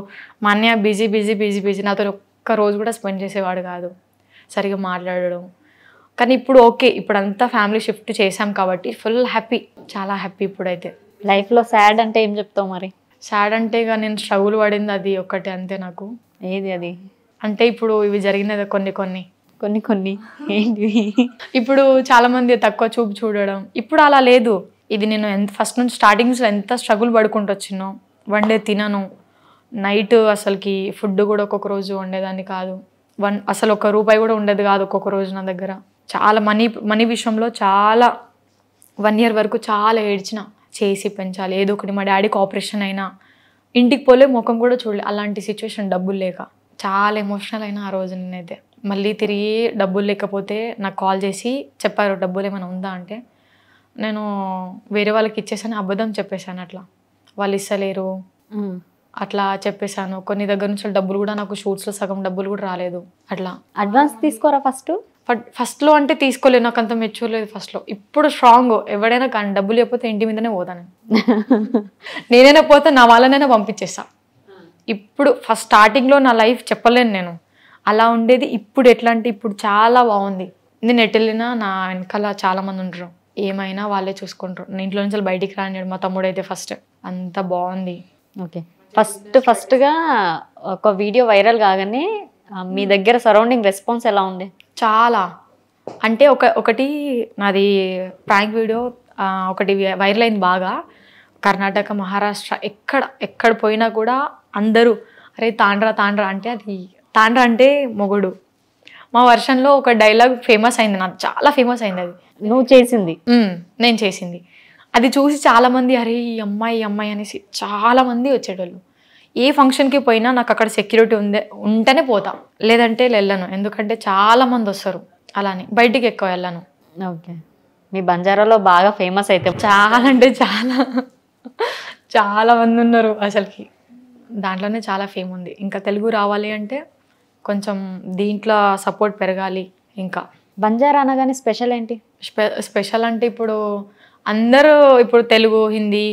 Speaker 2: మా అన్నయ్య బిజీ బిజీ బిజీ బిజీ, నాతో ఒక్క రోజు కూడా స్పెండ్ చేసేవాడు కాదు, సరిగా మాట్లాడడం. కానీ ఇప్పుడు ఓకే, ఇప్పుడు అంతా ఫ్యామిలీ షిఫ్ట్ చేసాం కాబట్టి ఫుల్ హ్యాపీ, చాలా హ్యాపీ ఇప్పుడైతే.
Speaker 1: లైఫ్లో సాడ్ అంటే ఏం చెప్తావు మరి?
Speaker 2: సాడ్ అంటే ఇక నేను స్ట్రగుల్ పడింది అది ఒక్కటే అంతే నాకు.
Speaker 1: ఏది అది?
Speaker 2: అంటే ఇప్పుడు ఇవి జరిగినది కొన్ని కొన్ని
Speaker 1: కొన్ని కొన్ని ఏంటివి?
Speaker 2: ఇప్పుడు చాలా మంది తక్కువ చూపు చూడడం, ఇప్పుడు అలా లేదు. ఇది నేను ఫస్ట్ నుంచి స్టార్టింగ్స్లో ఎంత స్ట్రగుల్ పడుకుంటూ వచ్చినో. వన్ డే తినను, నైట్ అసలుకి ఫుడ్ కూడా ఒక్కొక్క రోజు వండేదాన్ని కాదు. అసలు ₹1 కూడా ఉండేది కాదు ఒక్కొక్క రోజు నా దగ్గర. చాలా మనీ విషయంలో చాలా 1 year వరకు చాలా ఏడ్చిన, చేసి పెంచాలి ఏదో ఒకటి. మా డాడీకి ఆపరేషన్ అయినా ఇంటికి పోలే, ముఖం కూడా చూడలే, అలాంటి సిచ్యువేషన్, డబ్బులు లేక చాలా ఎమోషనల్ అయినా ఆ రోజు నేనైతే. మళ్ళీ తిరిగి డబ్బులు లేకపోతే నాకు కాల్ చేసి చెప్పారు, డబ్బులు ఏమైనా ఉందా అంటే, నేను వేరే వాళ్ళకి ఇచ్చేసాను, అబద్ధం చెప్పేశాను. అట్లా వాళ్ళు ఇస్తలేరు అట్లా చెప్పేశాను. కొన్ని దగ్గర నుంచి డబ్బులు కూడా నాకు షూట్స్లో సగం డబ్బులు కూడా రాలేదు. అట్లా
Speaker 1: అడ్వాన్స్ తీసుకోరా
Speaker 2: ఫస్ట్లో అంటే తీసుకోలేదు, నాకు అంత మెచ్యూర్ లేదు ఫస్ట్లో. ఇప్పుడు స్ట్రాంగ్, ఎవడైనా కానీ డబ్బులు లేకపోతే ఇంటి మీదనే పోతాను నేనైనా పోతే నా వాళ్ళనైనా పంపించేస్తా. ఇప్పుడు ఫస్ట్ స్టార్టింగ్లో నా లైఫ్ చెప్పలేను నేను, అలా ఉండేది. ఇప్పుడు ఎట్లా అంటే ఇప్పుడు చాలా బాగుంది. నేను ఎటు వెళ్ళినా నా వెనకాల చాలా మంది ఉంటారు, ఏమైనా వాళ్ళే చూసుకుంటారు. నేను ఇంట్లో నుంచి బయటికి రానిడు, మా తమ్ముడు అయితే ఫస్ట్. అంత బాగుంది.
Speaker 1: ఓకే, ఫస్ట్గా ఒక వీడియో వైరల్ కాగానే మీ దగ్గర సరౌండింగ్ రెస్పాన్స్ ఎలా ఉంది?
Speaker 2: చాలా అంటే ఒకటి నాది ప్రాంక్ వీడియో ఒకటి వైరల్ అయింది బాగా. కర్ణాటక, మహారాష్ట్ర ఎక్కడ పోయినా కూడా అందరూ అరే తాండ్రా తాండ్రా అంటే, అది తాండ్రా అంటే మొగుడు. మా వర్షన్లో ఒక డైలాగ్ ఫేమస్ అయింది, నాకు చాలా ఫేమస్ అయింది. అది
Speaker 1: నువ్వు చేసింది?
Speaker 2: నేను చేసింది. అది చూసి చాలామంది అరే ఈ అమ్మాయి అనేసి చాలామంది వచ్చేటోళ్ళు. ఏ ఫంక్షన్కి పోయినా నాకు అక్కడ సెక్యూరిటీ ఉంటేనే పోతా, లేదంటే వెళ్ళను. ఎందుకంటే చాలామంది వస్తారు, అలానే బయటికి ఎక్కువ వెళ్ళను.
Speaker 1: ఓకే, మీ బంజారాలో బాగా ఫేమస్ అయితే?
Speaker 2: చాలా అంటే చాలా మంది ఉన్నారు అసలుకి, దాంట్లోనే చాలా ఫేమ్ ఉంది. ఇంకా తెలుగు రావాలి అంటే కొంచెం దీంట్లో సపోర్ట్ పెరగాలి. ఇంకా
Speaker 1: బంజారా అనగానే స్పెషల్ ఏంటి?
Speaker 2: స్పెషల్ అంటే ఇప్పుడు అందరూ ఇప్పుడు తెలుగు, హిందీ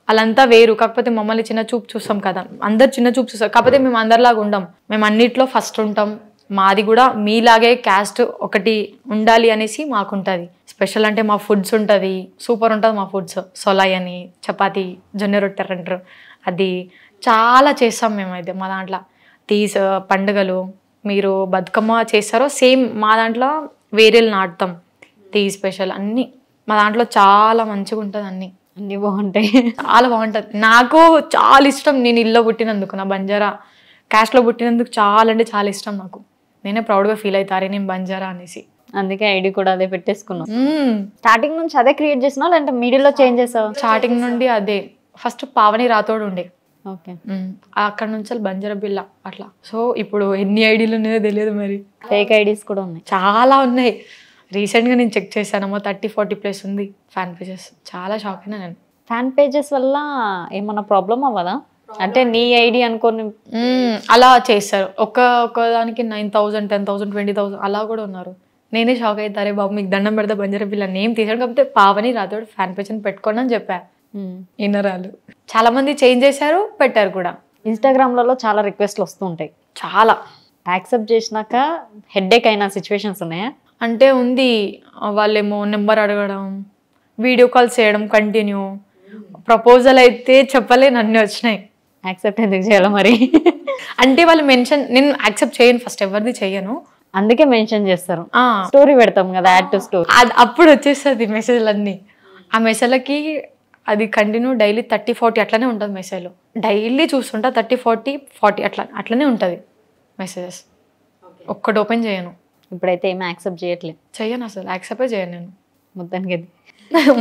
Speaker 2: అలంతా వేరు, కాకపోతే మమ్మల్ని చిన్న చూపు చూస్తాం కదా, అందరు చిన్న చూపు చూస్తారు. కాకపోతే మేము అందరిలాగా ఉండం, మేము అన్నిట్లో ఫస్ట్ ఉంటాం, మాది కూడా మీలాగే క్యాస్ట్ ఒకటి ఉండాలి అనేసి మాకుంటుంది. స్పెషల్ అంటే మా ఫుడ్స్ ఉంటుంది, సూపర్ ఉంటుంది మా ఫుడ్స్. సొలాయి అని, చపాతి, జొన్న రొట్టె అంటారు, అది చాలా చేస్తాం మేమైతే మా దాంట్లో. పండుగలు మీరు బతుకమ్మ చేస్తారో సేమ్ మా దాంట్లో వేరేలు నాటుతాం. స్పెషల్ అన్నీ మా దాంట్లో చాలా మంచిగా ఉంటుంది, అన్నీ
Speaker 1: బాగుంటాయి,
Speaker 2: చాలా బాగుంటుంది. నాకు చాలా ఇష్టం, నేను ఇల్లు పుట్టినందుకు, నా బంజారా క్యాస్ట్లో పుట్టినందుకు చాలా అంటే చాలా ఇష్టం నాకు. నేనే ప్రౌడ్గా ఫీల్ అవుతారే నేను బంజారా అనేసి.
Speaker 1: అందుకే ఐడి కూడా అదే పెట్టేసుకున్నాం. స్టార్టింగ్ నుంచి అదే క్రియేట్ చేసినావు లేదంటే మిడిల్లో చేంజ్ చేసావు?
Speaker 2: స్టార్టింగ్ నుండి అదే. ఫస్ట్ పావని రాతోడు ఉండే,
Speaker 1: ఓకే,
Speaker 2: అక్కడ నుంచి బంజారా బిల్ల అట్లా. సో ఇప్పుడు ఎన్ని ఐడీలు ఉన్నాయో తెలియదు, మరి
Speaker 1: ఫేక్ ఐడీస్ కూడా ఉన్నాయి,
Speaker 2: చాలా ఉన్నాయి. రీసెంట్గా నేను చెక్ చేశానమ్మా, 30-40+ ఉంది ఫ్యాన్ పేజెస్. చాలా షాక్ అయినా నేను.
Speaker 1: ఫ్యాన్ పేజెస్ వల్ల ఏమన్నా ప్రాబ్లం అవ్వదా? అంటే నీ ఐడి అనుకోని
Speaker 2: అలా చేస్తారు. ఒక్క దానికి 9,000, 10,000, 20,000 అలా కూడా ఉన్నారు. నేనే షాక్ అవుతారే బాబు, మీకు దండం పెడతా బంజారా బిల్ల నేమ్ తీసాడు, కాకపోతే పావని రాతోడు ఫ్యాన్ పేజ్ అని పెట్టుకోండి అని చెప్పా. ఇన్నరాలు చాలా మంది చేంజ్ చేశారు, పెట్టారు కూడా.
Speaker 1: ఇన్స్టాగ్రామ్లలో చాలా రిక్వెస్ట్లు వస్తూ ఉంటాయి,
Speaker 2: చాలా.
Speaker 1: యాక్సెప్ట్ చేసినాక హెడ్ఏక్ అయిన సిచ్యువేషన్స్ ఉన్నాయా?
Speaker 2: అంటే ఉంది, వాళ్ళేమో నెంబర్ అడగడం, వీడియో కాల్స్ చేయడం కంటిన్యూ. ప్రపోజల్ అయితే చెప్పలేను, అన్నీ వచ్చినాయి.
Speaker 1: యాక్సెప్ట్ ఎందుకు చేయాలి మరి?
Speaker 2: అంటే వాళ్ళు మెన్షన్, నేను యాక్సెప్ట్ చేయను ఫస్ట్, ఎవరిది చెయ్యను.
Speaker 1: అందుకే మెన్షన్ చేస్తారు, స్టోరీ పెడతాం కదా, యాడ్ టు స్టోరీ,
Speaker 2: అప్పుడు వచ్చేస్తుంది మెసేజ్లు అన్నీ. ఆ మెసేజ్లకి అది కంటిన్యూ డైలీ 30-40 అట్లనే ఉంటుంది మెసేజ్లు. డైలీ చూస్తుంటా 30-40 అట్లనే ఉంటుంది మెసేజెస్. ఒక్కటి ఓపెన్ చేయను.
Speaker 1: ఇప్పుడైతే ఏమీ యాక్సెప్ట్ చేయట్లేదు?
Speaker 2: చెయ్యను, అసలు యాక్సెప్టే చేయను నేను
Speaker 1: మొత్తానికి.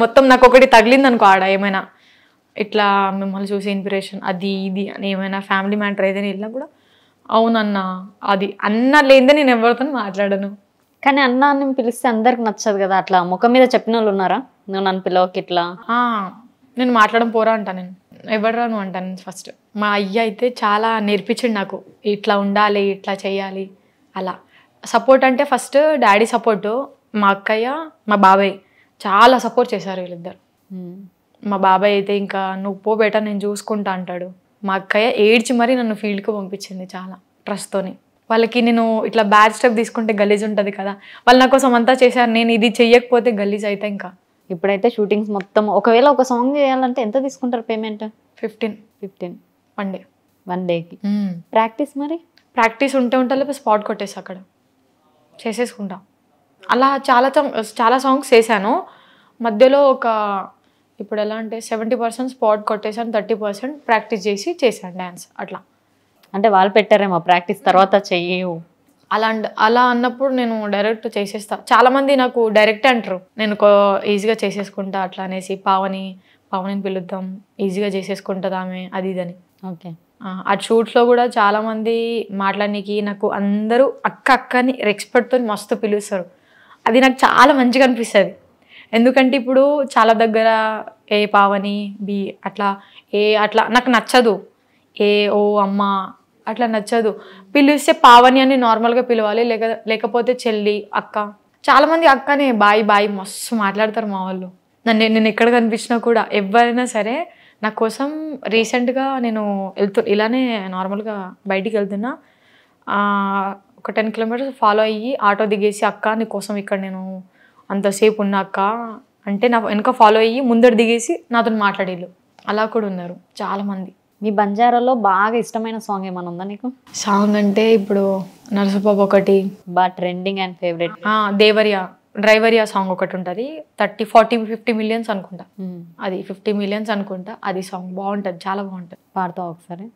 Speaker 2: మొత్తం నాకు ఒకటి తగిలింది అనుకో ఆడ, ఏమైనా ఇట్లా మిమ్మల్ని చూసి ఇన్స్పిరేషన్ అది ఇది అని ఏమైనా ఫ్యామిలీ మ్యాటర్ ఏదైనా వెళ్ళినా కూడా అవునన్నా అది అన్న లేదే నేను ఎవరితో మాట్లాడను.
Speaker 1: కానీ అన్న అని పిలిస్తే అందరికి నచ్చదు కదా, అట్లా ముఖం మీద చెప్పిన వాళ్ళు ఉన్నారా? నువ్వు నన్ను పిలవకి ఇట్లా?
Speaker 2: నేను మాట్లాడడం పోరా అంటా, నేను ఎవడరా నువ్వు అంటాను ఫస్ట్. మా అయ్య అయితే చాలా నేర్పించిండు నాకు, ఇట్లా ఉండాలి, ఇట్లా చేయాలి అలా. సపోర్ట్ అంటే ఫస్ట్ డాడీ సపోర్టు, మా అక్కయ్య మా బాబాయ్ చాలా సపోర్ట్ చేశారు వీళ్ళిద్దరు. మా బాబాయ్ అయితే ఇంకా నువ్వు పో బేటా నేను చూసుకుంటా అంటాడు. మా అక్కయ్య ఏడ్చి మరీ నన్ను ఫీల్డ్కి పంపించింది చాలా ట్రస్ట్తోని. వాళ్ళకి నేను ఇట్లా బ్యాడ్ స్టెప్ తీసుకుంటే గలీజ్ ఉంటుంది కదా, వాళ్ళు నా కోసం అంతా చేశారు, నేను ఇది చెయ్యకపోతే గలీజ్ అయితే ఇంకా.
Speaker 1: ఇప్పుడైతే షూటింగ్స్ మొత్తం, ఒకవేళ ఒక సాంగ్ చేయాలంటే ఎంత తీసుకుంటారు పేమెంట్? 15 1 డేకి. ప్రాక్టీస్ మరి?
Speaker 2: ప్రాక్టీస్ ఉంటే లేకపోతే స్పాట్ కొట్టేసి అక్కడ చేసేసుకుంటా. అలా చాలా సాంగ్స్ చేశాను. మధ్యలో ఇప్పుడు ఎలా అంటే 70% స్పాట్ కొట్టేసాను, 30% ప్రాక్టీస్ చేశాను డ్యాన్స్ అట్లా.
Speaker 1: అంటే వాళ్ళు పెట్టారేమో ప్రాక్టీస్ తర్వాత చెయ్యు
Speaker 2: అలా అన్నప్పుడు నేను డైరెక్ట్ చేసేస్తా. చాలా మంది నాకు డైరెక్ట్ అంటారు, నేను ఈజీగా చేసేసుకుంటా అట్లా అనేసి. పావనిని పిలుద్దాం, ఈజీగా చేసేసుకుంటుంది ఆమె, అది ఇదని.
Speaker 1: ఓకే.
Speaker 2: ఆ షూట్స్లో కూడా చాలా మంది మాట్లాడడానికి నాకు అందరూ అక్కని రెస్పెక్ట్తో మస్తు పిలుస్తారు. అది నాకు చాలా మంచిగా అనిపిస్తుంది. ఎందుకంటే ఇప్పుడు చాలా దగ్గర ఏ పావని బి అట్లా నాకు నచ్చదు. ఓ అమ్మ అట్లా నచ్చదు. పిలిస్తే పావని అని నార్మల్గా పిలవాలి, లేకపోతే చెల్లి, అక్క. చాలామంది అక్కనే బాయ్ మస్తు మాట్లాడతారు మా వాళ్ళు. నేను ఎక్కడ కనిపించినా కూడా ఎవరైనా సరే నా కోసం. రీసెంట్గా నేను ఇలానే నార్మల్గా బయటికి వెళ్తున్నా, ఒక 10 kilometers ఫాలో అయ్యి ఆటో దిగేసి, అక్క నీ కోసం ఇక్కడ నేను అంతసేపు ఉన్నా అక్క అంటే, నా వెనక ఫాలో అయ్యి ముందర దిగేసి నాతో మాట్లాడేళ్ళు. అలా కూడా ఉన్నారు చాలామంది.
Speaker 1: మీ బంజారాలో బాగా ఇష్టమైన సాంగ్ ఏమైనా ఉందా నీకు?
Speaker 2: సాంగ్ అంటే ఇప్పుడు నరసబాబు ఒకటి
Speaker 1: బాగా ట్రెండింగ్ అండ్ ఫేవరెట్.
Speaker 2: డ్రైవరియా సాంగ్ ఒకటి ఉంటుంది, 30-40-50 millions అనుకుంటా. అది 50 millions అనుకుంటా. అది సాంగ్ బాగుంటుంది, చాలా బాగుంటుంది.
Speaker 1: పాడతావు ఒకసారి?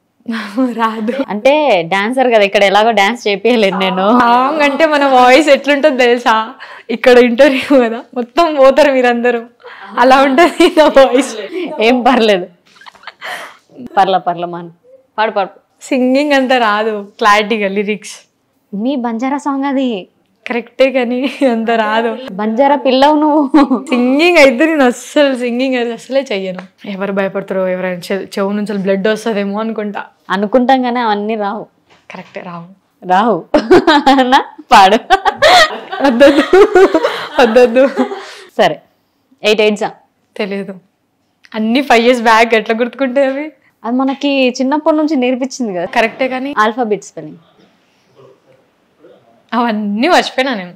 Speaker 2: రాదు
Speaker 1: అంటే డాన్సర్ కదా, ఇక్కడ ఎలాగో డాన్స్ చేపియలేదు నేను.
Speaker 2: సాంగ్ అంటే మన వాయిస్ ఎట్లుంటుంది తెలుసా, ఇక్కడ ఇంటర్వ్యూ కదా మొత్తం పోతారు మీరందరూ, అలా ఉంటుంది నా వాయిస్.
Speaker 1: ఏం పర్లేదు, పర్ల మాన్ పాడు.
Speaker 2: సింగింగ్ అంతా రాదు క్లారిటీగా, లిరిక్స్.
Speaker 1: మీ బంజారా సాంగ్ అది
Speaker 2: కరెక్టే కానీ అంత రాదు.
Speaker 1: బంజారా పిల్లవు నువ్వు.
Speaker 2: సింగింగ్ అయితే నేను అస్సలే చెయ్యను. ఎవరు భయపడతారో, ఎవరైనా చెవు నుంచి బ్లడ్ వస్తుందేమో అనుకుంటాం
Speaker 1: కానీ అవన్నీ రావు.
Speaker 2: కరెక్టే,
Speaker 1: రావు. పాడు.
Speaker 2: వద్దొద్దు.
Speaker 1: సరే, 8 8
Speaker 2: తెలియదు, అన్ని 5 years బ్యాక్. ఎట్లా గుర్తుకుంటే అవి?
Speaker 1: అది మనకి చిన్నప్పటి నుంచి నేర్పించింది కదా.
Speaker 2: కరెక్టే కానీ
Speaker 1: ఆల్ఫాబెట్ స్పెల్లింగ్
Speaker 2: అవన్నీ మర్చిపోయినా నేను.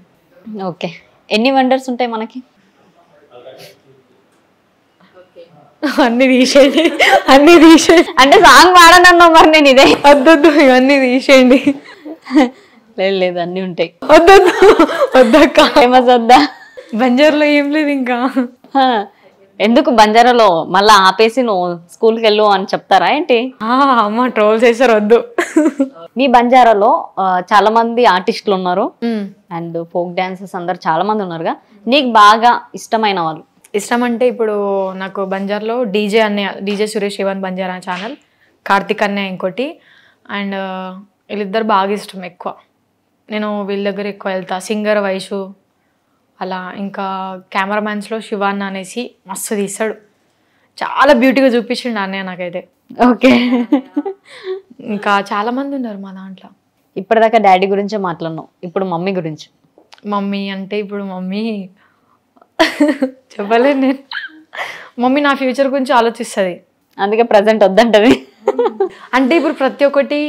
Speaker 1: ఓకే, ఎన్ని వండర్స్ ఉంటాయి మనకి?
Speaker 2: అన్ని తీసేయండి, అన్ని తీసేయండి.
Speaker 1: అంటే సాంగ్ పాడనన్నా మరి నేను ఇదే.
Speaker 2: వద్దొద్దు, ఇవన్నీ తీసేయండి.
Speaker 1: లేదు లేదు, అన్నీ ఉంటాయి.
Speaker 2: వద్దొద్దు, వద్దక్క.
Speaker 1: ఫేమస్ వద్దా?
Speaker 2: బంజార్లో ఏం లేదు ఇంకా.
Speaker 1: ఎందుకు బంజారాలో మళ్ళీ ఆపేసి నువ్వు స్కూల్కి వెళ్ళు అని చెప్తారా ఏంటి?
Speaker 2: అమ్మ ట్రోల్ చేశారు, వద్దు.
Speaker 1: మీ బంజారాలో చాలా మంది ఆర్టిస్టులు ఉన్నారు అండ్ ఫోక్ డాన్సర్స్ అందరు చాలా మంది ఉన్నారుగా. నీకు బాగా ఇష్టమైన వాళ్ళు?
Speaker 2: ఇష్టం అంటే ఇప్పుడు నాకు బంజార్లో DJ Suresh A one Banjara channel, Karthik అన్నయ్య ఇంకోటి, అండ్ వీళ్ళిద్దరు బాగా ఇష్టం ఎక్కువ. నేను వీళ్ళ దగ్గర ఎక్కువ వెళ్తా. సింగర్ వైషు అలా. ఇంకా కెమెరామ్యాన్స్లో శివాన్న అనేసి మస్తు తీస్తాడు, చాలా బ్యూటీగా చూపించిండు అన్నయ్య నాకైతే.
Speaker 1: ఓకే.
Speaker 2: ఇంకా చాలా మంది ఉన్నారు మా దాంట్లో.
Speaker 1: ఇప్పటిదాకా డాడీ గురించే మాట్లాడినావు, ఇప్పుడు మమ్మీ గురించి.
Speaker 2: మమ్మీ అంటే ఇప్పుడు మమ్మీ చెప్పలేను నేను. మమ్మీ నా ఫ్యూచర్ గురించి ఆలోచిస్తుంది,
Speaker 1: అందుకే ప్రజెంట్ వద్దంటది.
Speaker 2: అంటే ఇప్పుడు ప్రతి ఒక్కటి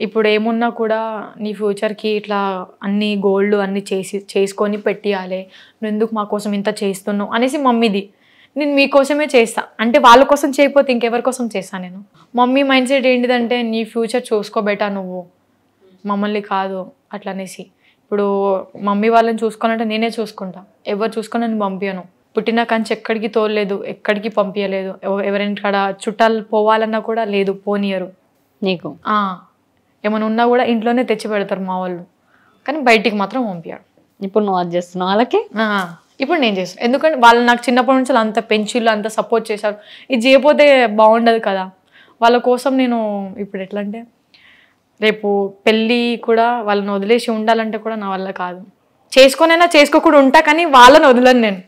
Speaker 2: ఇప్పుడు ఏమున్నా కూడా నీ ఫ్యూచర్కి ఇట్లా అన్ని గోల్డ్ అన్ని చేసుకొని పెట్టియాలి, నువ్వు ఎందుకు మా కోసం ఇంత చేస్తున్నావు అనేసి మమ్మీది. నేను మీకోసమే చేస్తా అంటే వాళ్ళ కోసం చేయకపోతే ఇంకెవరి కోసం చేస్తాను నేను. మమ్మీ మైండ్ సెట్ ఏంటిదంటే నీ ఫ్యూచర్ చూసుకోబెట్టా నువ్వు, మమ్మల్ని కాదు అట్లా అనేసి. ఇప్పుడు మమ్మీ వాళ్ళని చూసుకోవాలంటే నేనే చూసుకుంటా, ఎవరు చూసుకొని నేను పంపించను. పుట్టిన కంచి ఎక్కడికి తోలలేదు, ఎక్కడికి పంపించలేదు. ఎవరైనా కాడ చుట్టాలు పోవాలన్నా కూడా లేదు, పోనీయరు.
Speaker 1: నీకు
Speaker 2: ఏమైనా ఉన్నా కూడా ఇంట్లోనే తెచ్చి పెడతారు మా వాళ్ళు, కానీ బయటికి మాత్రం పంపించారు.
Speaker 1: ఇప్పుడు నువ్వు అది చేస్తున్నావు వాళ్ళకి?
Speaker 2: ఇప్పుడు నేను చేస్తాను, ఎందుకంటే వాళ్ళు నాకు చిన్నప్పటి నుంచి అంత పెంచిళ్ళు అంత సపోర్ట్ చేశారు. ఇది చేయకపోతే బాగుండదు కదా. వాళ్ళ కోసం నేను ఇప్పుడు ఎట్లా అంటే రేపు పెళ్ళి కూడా వాళ్ళని వదిలేసి ఉండాలంటే కూడా నా వల్ల కాదు. చేసుకోనైనా చేసుకోకుండా ఉంటా, కానీ వాళ్ళని వదలను నేను.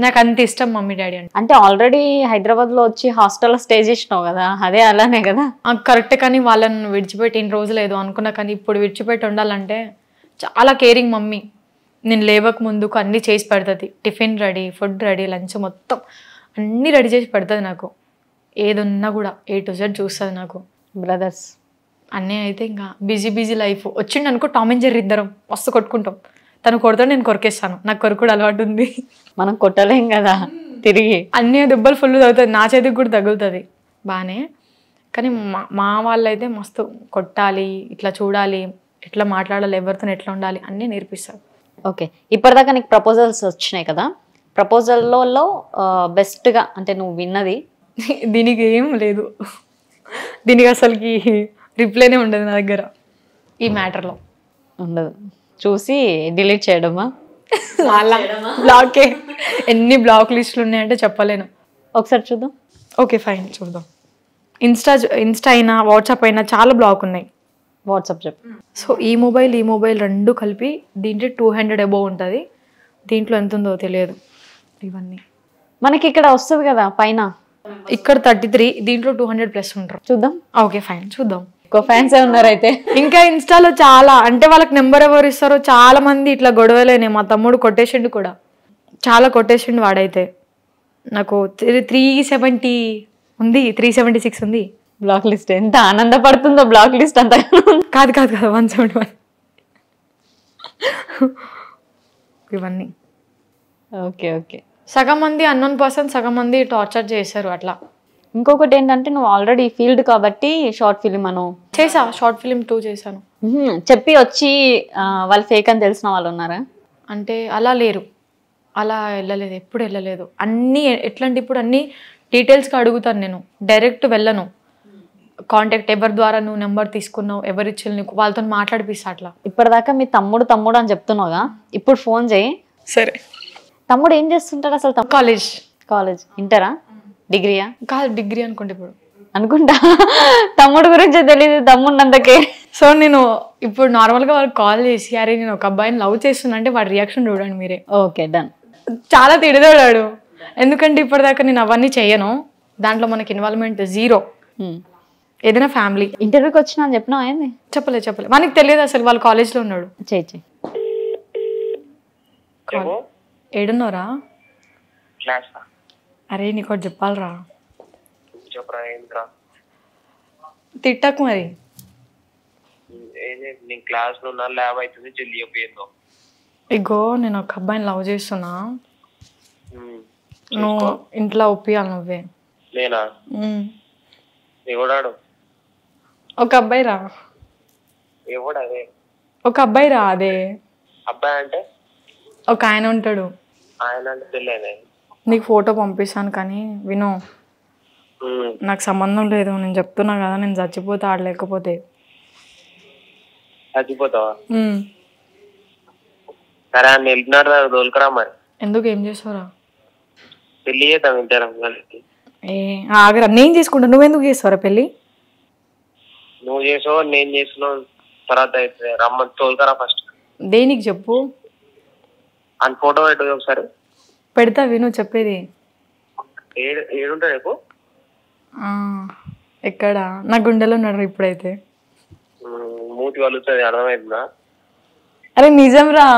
Speaker 2: నాకు అంత ఇష్టం మమ్మీ డాడీ అంటే.
Speaker 1: అంటే ఆల్రెడీ హైదరాబాద్లో వచ్చి హాస్టల్లో స్టే చేసినావు కదా, అదే అలానే కదా?
Speaker 2: కరెక్టే, కానీ వాళ్ళని విడిచిపెట్టి ఇన్ని రోజులు ఏదో అనుకున్నా, కానీ ఇప్పుడు విడిచిపెట్టి ఉండాలంటే చాలా కేరింగ్ మమ్మీ. నేను లేవక ముందుకు అన్నీ చేసి పెడుతుంది, tiffin ready, food ready, lunch మొత్తం అన్నీ రెడీ చేసి పెడుతుంది నాకు. ఏది ఉన్నా కూడా A to Z చూస్తుంది నాకు.
Speaker 1: బ్రదర్స్
Speaker 2: అన్నీ అయితే ఇంకా బిజీ లైఫ్. వచ్చిండు అనుకో టామ్ అండ్ జెర్రీ ఇద్దరం మస్తు కొట్టుకుంటాం. తను కొడతాడు, నేను కొరికేస్తాను, నాకు కొరుకుడు అలవాటు ఉంది.
Speaker 1: మనం కొట్టలేం కదా తిరిగి.
Speaker 2: అన్నీ దెబ్బలు ఫుల్ తగ్గుతుంది, నా చేతికి కూడా తగులుతుంది బాగానే. కానీ మా వాళ్ళు అయితే మస్తు కొట్టాలి, ఇట్లా చూడాలి, ఎట్లా మాట్లాడాలి, ఎవరితో ఎట్లా ఉండాలి అన్నీ నేర్పిస్తారు.
Speaker 1: ఓకే, ఇప్పటిదాకా నీకు ప్రపోజల్స్ వచ్చినాయి కదా, ప్రపోజల్లో బెస్ట్గా అంటే నువ్వు విన్నది?
Speaker 2: దీనికి ఏం లేదు, దీనికి అసలుకి రిప్లైనే ఉండదు నా దగ్గర. ఈ మ్యాటర్లో
Speaker 1: ఉండదు, చూసి డిలీట్ చేయడమా?
Speaker 2: బ్లాకే. ఎన్ని బ్లాక్ లిస్టులు ఉన్నాయంటే చెప్పలేను.
Speaker 1: ఒకసారి చూద్దాం.
Speaker 2: ఓకే ఫైన్, చూద్దాం. ఇన్స్టా అయినా వాట్సాప్ అయినా చాలా బ్లాక్ ఉన్నాయి.
Speaker 1: వాట్సాప్ చెప్పు.
Speaker 2: సో ఈ మొబైల్ రెండు కలిపి దీంట్లో 200 అబోవ్ ఉంటుంది. దీంట్లో ఎంత ఉందో తెలియదు. ఇవన్నీ
Speaker 1: మనకి ఇక్కడ వస్తుంది కదా పైన,
Speaker 2: ఇక్కడ 33, దీంట్లో 200+ ఉంటారు.
Speaker 1: చూద్దాం.
Speaker 2: ఓకే ఫైన్, చూద్దాం.
Speaker 1: ఎక్కువ ఫ్యాన్స్ ఉన్నారు అయితే.
Speaker 2: ఇంకా ఇన్స్టాలో చాలా, అంటే వాళ్ళకి నెంబర్ ఎవరు ఇస్తారో చాలా మంది ఇట్లా గొడవలేనే. మా తమ్ముడు కొట్టేసిండు కూడా, చాలా కొట్టేసిండు వాడైతే. నాకు 370 ఉంది, 376 ఉంది
Speaker 1: బ్లాక్ లిస్ట్. ఎంత ఆనందపడుతుందో బ్లాక్ లిస్ట్ అంతా.
Speaker 2: కాదు 171. ఇవన్నీ
Speaker 1: ఓకే ఓకే.
Speaker 2: సగం మంది అన్నోన్ పర్సన్, సగం మంది టార్చర్ చేశారు అట్లా.
Speaker 1: ఇంకొకటి ఏంటంటే నువ్వు ఆల్రెడీ ఫీల్డ్ కాబట్టి షార్ట్ ఫిలిం
Speaker 2: చేసా, షార్ట్ ఫిలిం 2 చేశాను.
Speaker 1: చెప్పి వచ్చి వాళ్ళు ఫేక్ అని తెలిసిన వాళ్ళు ఉన్నారా?
Speaker 2: అంటే అలా లేరు, అలా వెళ్ళలేదు, ఎప్పుడు వెళ్ళలేదు. అన్నీ ఎట్లాంటి ఇప్పుడు అన్నీ డీటెయిల్స్గా అడుగుతాను నేను, డైరెక్ట్ వెళ్ళను. కాంటాక్ట్ ఎవరి ద్వారా నువ్వు నెంబర్ తీసుకున్నావు, ఎవరిచ్చి నీకు, వాళ్ళతో మాట్లాడిపిస్తా అట్లా.
Speaker 1: ఇప్పటిదాకా మీ తమ్ముడు అని చెప్తున్నావుగా, ఇప్పుడు ఫోన్ చేయి.
Speaker 2: సరే.
Speaker 1: తమ్ముడు ఏం చేస్తుంటాడు అసలు? కాలేజ్ ఇంటరా, డిగ్రీయా?
Speaker 2: కాదు, డిగ్రీ అనుకుంటే ఇప్పుడు
Speaker 1: అనుకుంటా. తమ్ముడు గురించి తెలియదు, తమ్ముడు అంతకే.
Speaker 2: సో నేను ఇప్పుడు నార్మల్గా వాళ్ళకి కాల్ చేసి అరే నేను ఒక అబ్బాయిని లవ్ చేస్తున్నా అంటే వాడి రియాక్షన్ చూడండి మీరే.
Speaker 1: Okay done.
Speaker 2: చాలా తిడతాడు, ఎందుకంటే ఇప్పటిదాకా నేను అవన్నీ చెయ్యను. దాంట్లో మనకి ఇన్వాల్వ్మెంట్ 0. ఏదైనా ఫ్యామిలీ.
Speaker 1: ఇంటర్వ్యూకి వచ్చినా అని చెప్పినా ఏంది?
Speaker 2: చెప్పలే మనకి తెలియదు అసలు, వాళ్ళ కాలేజ్లో ఉన్నాడు.
Speaker 1: చేయి.
Speaker 2: ఏడున్నారా? అరే నీకు ఒకటి చెప్పాలరా. తిట్టకు మరి.
Speaker 3: నేను క్లాస్ లో ఉన్నా, ల్యాబ్ అవుతుంది, జల్దీ చెప్పేందో.
Speaker 2: ఇగో నేను ఒక అబ్బాయిని లవ్ చేస్తున్నా, నువ్వు ఇంట్లో ఒప్పియాలి నువ్వే.
Speaker 3: నేనా? ఎవడాడు?
Speaker 2: ఒక అబ్బాయి రా.
Speaker 3: ఎవడు అదే?
Speaker 2: ఒక అబ్బాయి రా. అదే
Speaker 3: అబ్బాయి అంటే
Speaker 2: ఒక ఆయన ఉంటాడు.
Speaker 3: ఆయన అంటే తెలియదే.
Speaker 2: నీకు ఫోటో పంపిస్తాను కానీ విను, నాకు సంబంధం లేదు. నేను చెప్తున్నా కదా, నేను చచ్చిపోతా ఆడలేకపోతే.
Speaker 3: చచ్చిపోతావా? సరే అని వెళ్ళినారు దోలుకరా మరి.
Speaker 2: ఎందుకు? ఏం చేస్తావురా?
Speaker 3: పెళ్లి చేద్దాం ఇద్దరం కలిసి.
Speaker 2: ఆగరా, నేను చేసుకుంటా, నువ్వెందుకు చేస్తావురా పెళ్ళి?
Speaker 3: నువ్వు చేసావు, నేను చేసినావు, తర్వాత అయితే రమ్మని తోలుకరా ఫస్ట్.
Speaker 2: దేనికి చెప్పు?
Speaker 3: అని ఫోటో పెట్టు ఒకసారి.
Speaker 2: పెడతా, విను చెప్పేది.
Speaker 3: ఏడుంటా రేపు?
Speaker 2: ఎక్కడ? నా గుండెలో ఉన్నాడు ఇప్పుడైతే.
Speaker 3: మూతి కలుగుతుంది, అర్థమవుతుందా?
Speaker 2: అరే నిజం రా.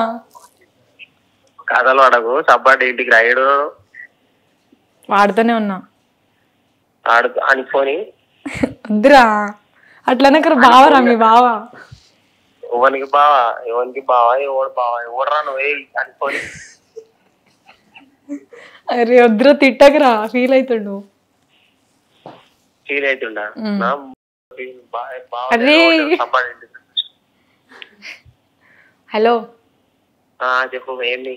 Speaker 3: కథలు అడగు. సబ్బాటి ఇంటికి రాయడు.
Speaker 2: వాడుతూనే ఉన్నా.
Speaker 3: ఆడు అని పోని
Speaker 2: వద్దురా అట్లనే. బావరా మీ బావ.
Speaker 3: ఎవరికి బావా? ఎవరికి బావా? ఎవడు బావా? ఎవడరా నువ్వే అనుకోని.
Speaker 2: అరే వద్దురా, తిట్టకరా, ఫీల్ అవుతుండు.
Speaker 3: ఫీల్ అవుతుండా?
Speaker 2: హలో
Speaker 3: చెప్పు. ఏంది?